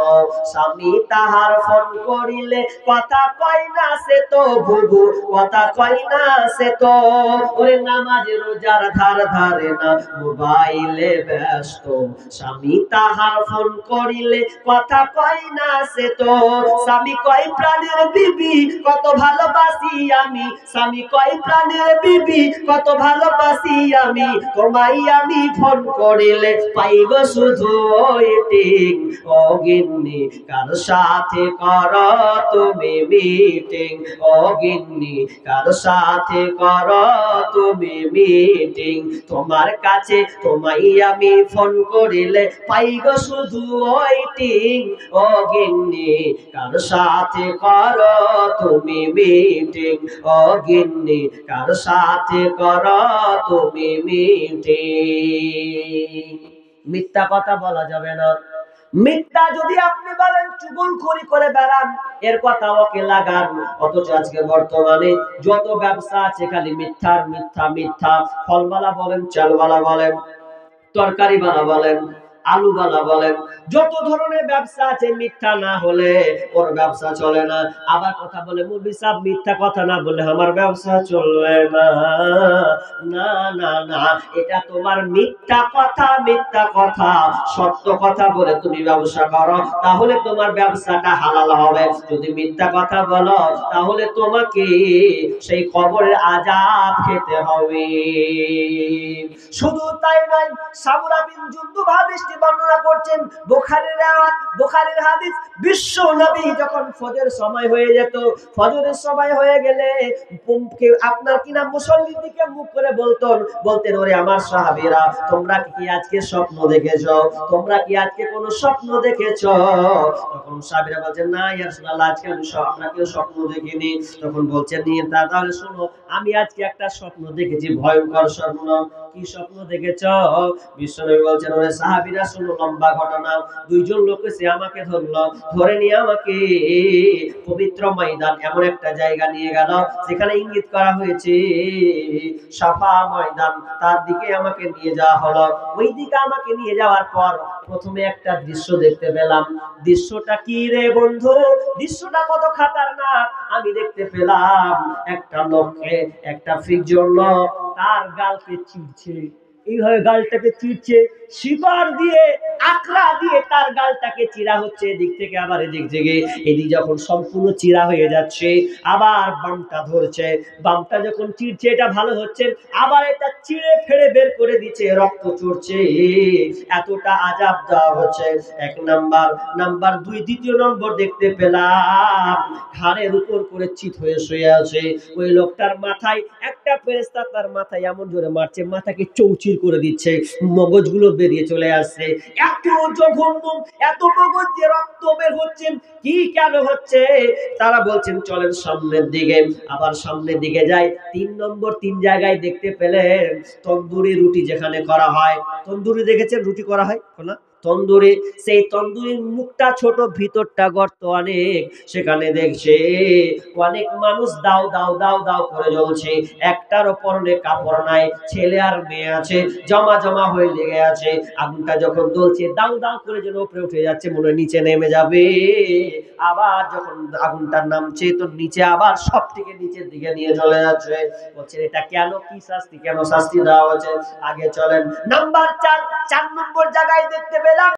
স্বামী তাহার ফোন করিলে কথা কয় না সে তো বুবু, কথা কয় না সে তো। ওরে নামাজে রোজার ধার ধারে না, মোবাইলে ব্যস্ত। স্বামী তাহার ফোন করিলে কথা কয় না সে তো। স্বামী কয় প্রাণের বিবি কত ভালোবাসি আমি, স্বামী কয় প্রাণের বিবি কত ভালোবাসি আমি। তোমায় আমি ফোন করিলে পাইব শুধু ওয়েটিং। ও গিন্নি কার সাথে করো তুমি মিটিং। ও গিন্নি কার সাথে করো তুমি মিটিং। তোমার কাছে তোমায় আমি ফোন করিলে পাইব শুধু ওয়েটিং। ও গিন্নি কার সাথে করো তুমি মিটিং। ও গিন্নি কার সাথে করো তুমি মিটিং। মিথ্যা কথা বলা যাবে না। মিথ্যা যদি আপনি বলেন, চুগলখড়ি করে বেড়ান, এর কথা ওকে লাগান। অথচ আজকে বর্তমানে যত ব্যবসা আছে খালি মিথ্যার মিথ্যা মিথ্যা। ফলবালা বলেন, চালবালা বলেন, তরকারিওয়ালা বলেন, আলুওয়ালা বলেন, যত ধরনের ব্যবসা আছে মিথ্যা না হলে ওর ব্যবসা চলে না। আবার কথা বলে মুরব্বি সাহেব মিথ্যা কথা না বলে আমার ব্যবসা চলবে না। না না না, এটা তোমার মিথ্যা কথা, মিথ্যা কথা। সত্য কথা বলে তুমি ব্যবসা করো, তাহলে তোমার ব্যবসাটা হালাল হবে। যদি মিথ্যা কথা বলো তাহলে তোমাকে সেই কবরের আযাব খেতে হবে। শুধু তাই নয়, সামুরা বিন জুনদুব হাদিসটি বর্ণনা করছেন, বুখারীর রাওয়াত, বুখারীর হাদিস। বিশ্ব নবী যখন ফজর সময় হয়ে যেত, ফজরের সময় হয়ে গেলে আপনার কিনা মুসল্লির দিকে মুখ করে বলতেন, ওরে আমার সাহাবীরা, তোমরা কি আজকে স্বপ্ন দেখেছো? তোমরা কি আজকে কোন স্বপ্ন দেখেছো? তখন সাহাবীরা বলছেন, না ইয়া রাসূলুল্লাহ, আজকে আমরা কেউ স্বপ্ন দেখিনি। তখন বলছেন, তাহলে শোনো, আমি আজকে একটা স্বপ্ন দেখেছি, ভয়ঙ্কর স্বপ্ন। কি স্বপ্ন দেখেছ? বিশ্বনবী বলছেন, ওরে সাহাবীরা শোনো, লম্বা ঘটনা। দুইজন লোক এসে আমাকে ধরলো, ধরে নিয়ে আমাকে পবিত্র ময়দান এমন একটা জায়গা নিয়ে গেল যেখানে ইঙ্গিত করা হয়েছে সাফা ময়দান, তার দিকে আমাকে নিয়ে যাওয়া হলো। ওই দিকে আমাকে নিয়ে যাওয়ার পর প্রথমে একটা দৃশ্য দেখতে পেলাম। দৃশ্যটা কি রে বন্ধু? দৃশ্যটা কত খাতারনাক! আমি দেখতে পেলাম একটা লোককে, একটা ফিকজোর লোক তার গালকে চিরছে, এইভাবে গালটাকে চিরছে, শিকড় দিয়ে, আকড়া দিয়ে তার গালটাকে চিরা হচ্ছে। এদিক থেকে আবার এদিক থেকে, এদিক যখন সম্পূর্ণ চিরা হয়ে যাচ্ছে, আবার বামটা ধরছে, বামটা যখন চিরছে এটা ভালো হচ্ছে, আবার এটা চিড়ে ফেড়ে বের করে দিচ্ছে, রক্ত চড়ছে। এতটা আযাব দেওয়া হচ্ছে। এক নাম্বার দুই, দ্বিতীয় নম্বর দেখতে পেলাম ঘাড়ের উপর করে চিত হয়ে শুয়ে আছে। ওই লোকটার মাথায় একটা ফেরেশতা তার মাথায় এমন জোরে মারছে, মাথাকে চৌচির করে দিচ্ছে, মগজগুলো বেরিয়ে চলে আসছে। এত জঘন্য, এত মগজ দিয়ে রক্ত বের হচ্ছে, কি কেন হচ্ছে? তারা বলছেন চলেন সামনের দিকে। আবার সামনের দিকে যায়, তিন জায়গায় দেখতে পেলেন তন্দুরি রুটি যেখানে করা হয়। তন্দুরি দেখেছেন রুটি করা হয় না? তন্দুরি, সেই তন্দুরির মুখটা ছোট, ভিতরটা গর্ত অনেক। সেখানে দেখছে অনেক মানুষ দাও দাও দাও দাও করে জ্বলছে। একটার পরনে কাপড় নাই, ছেলে আর মেয়ে আছে, জমা জমা হয়ে লেগে আছে। আগুনটা যখন জ্বলছে দাও দাও করে যেন উপরে উঠে যাচ্ছে, মনে নিচে নেমে যাবে। আবার যখন আগুনটার নামছে তো নিচে আবার সবটিকে নিচের দিকে নিয়ে চলে যাচ্ছে। বলছে এটা কেন? কি শাস্তি, কেন শাস্তি দেওয়া হচ্ছে? আগে চলেন। নাম্বার 4 নম্বর জায়গায় দেখতে পেলাম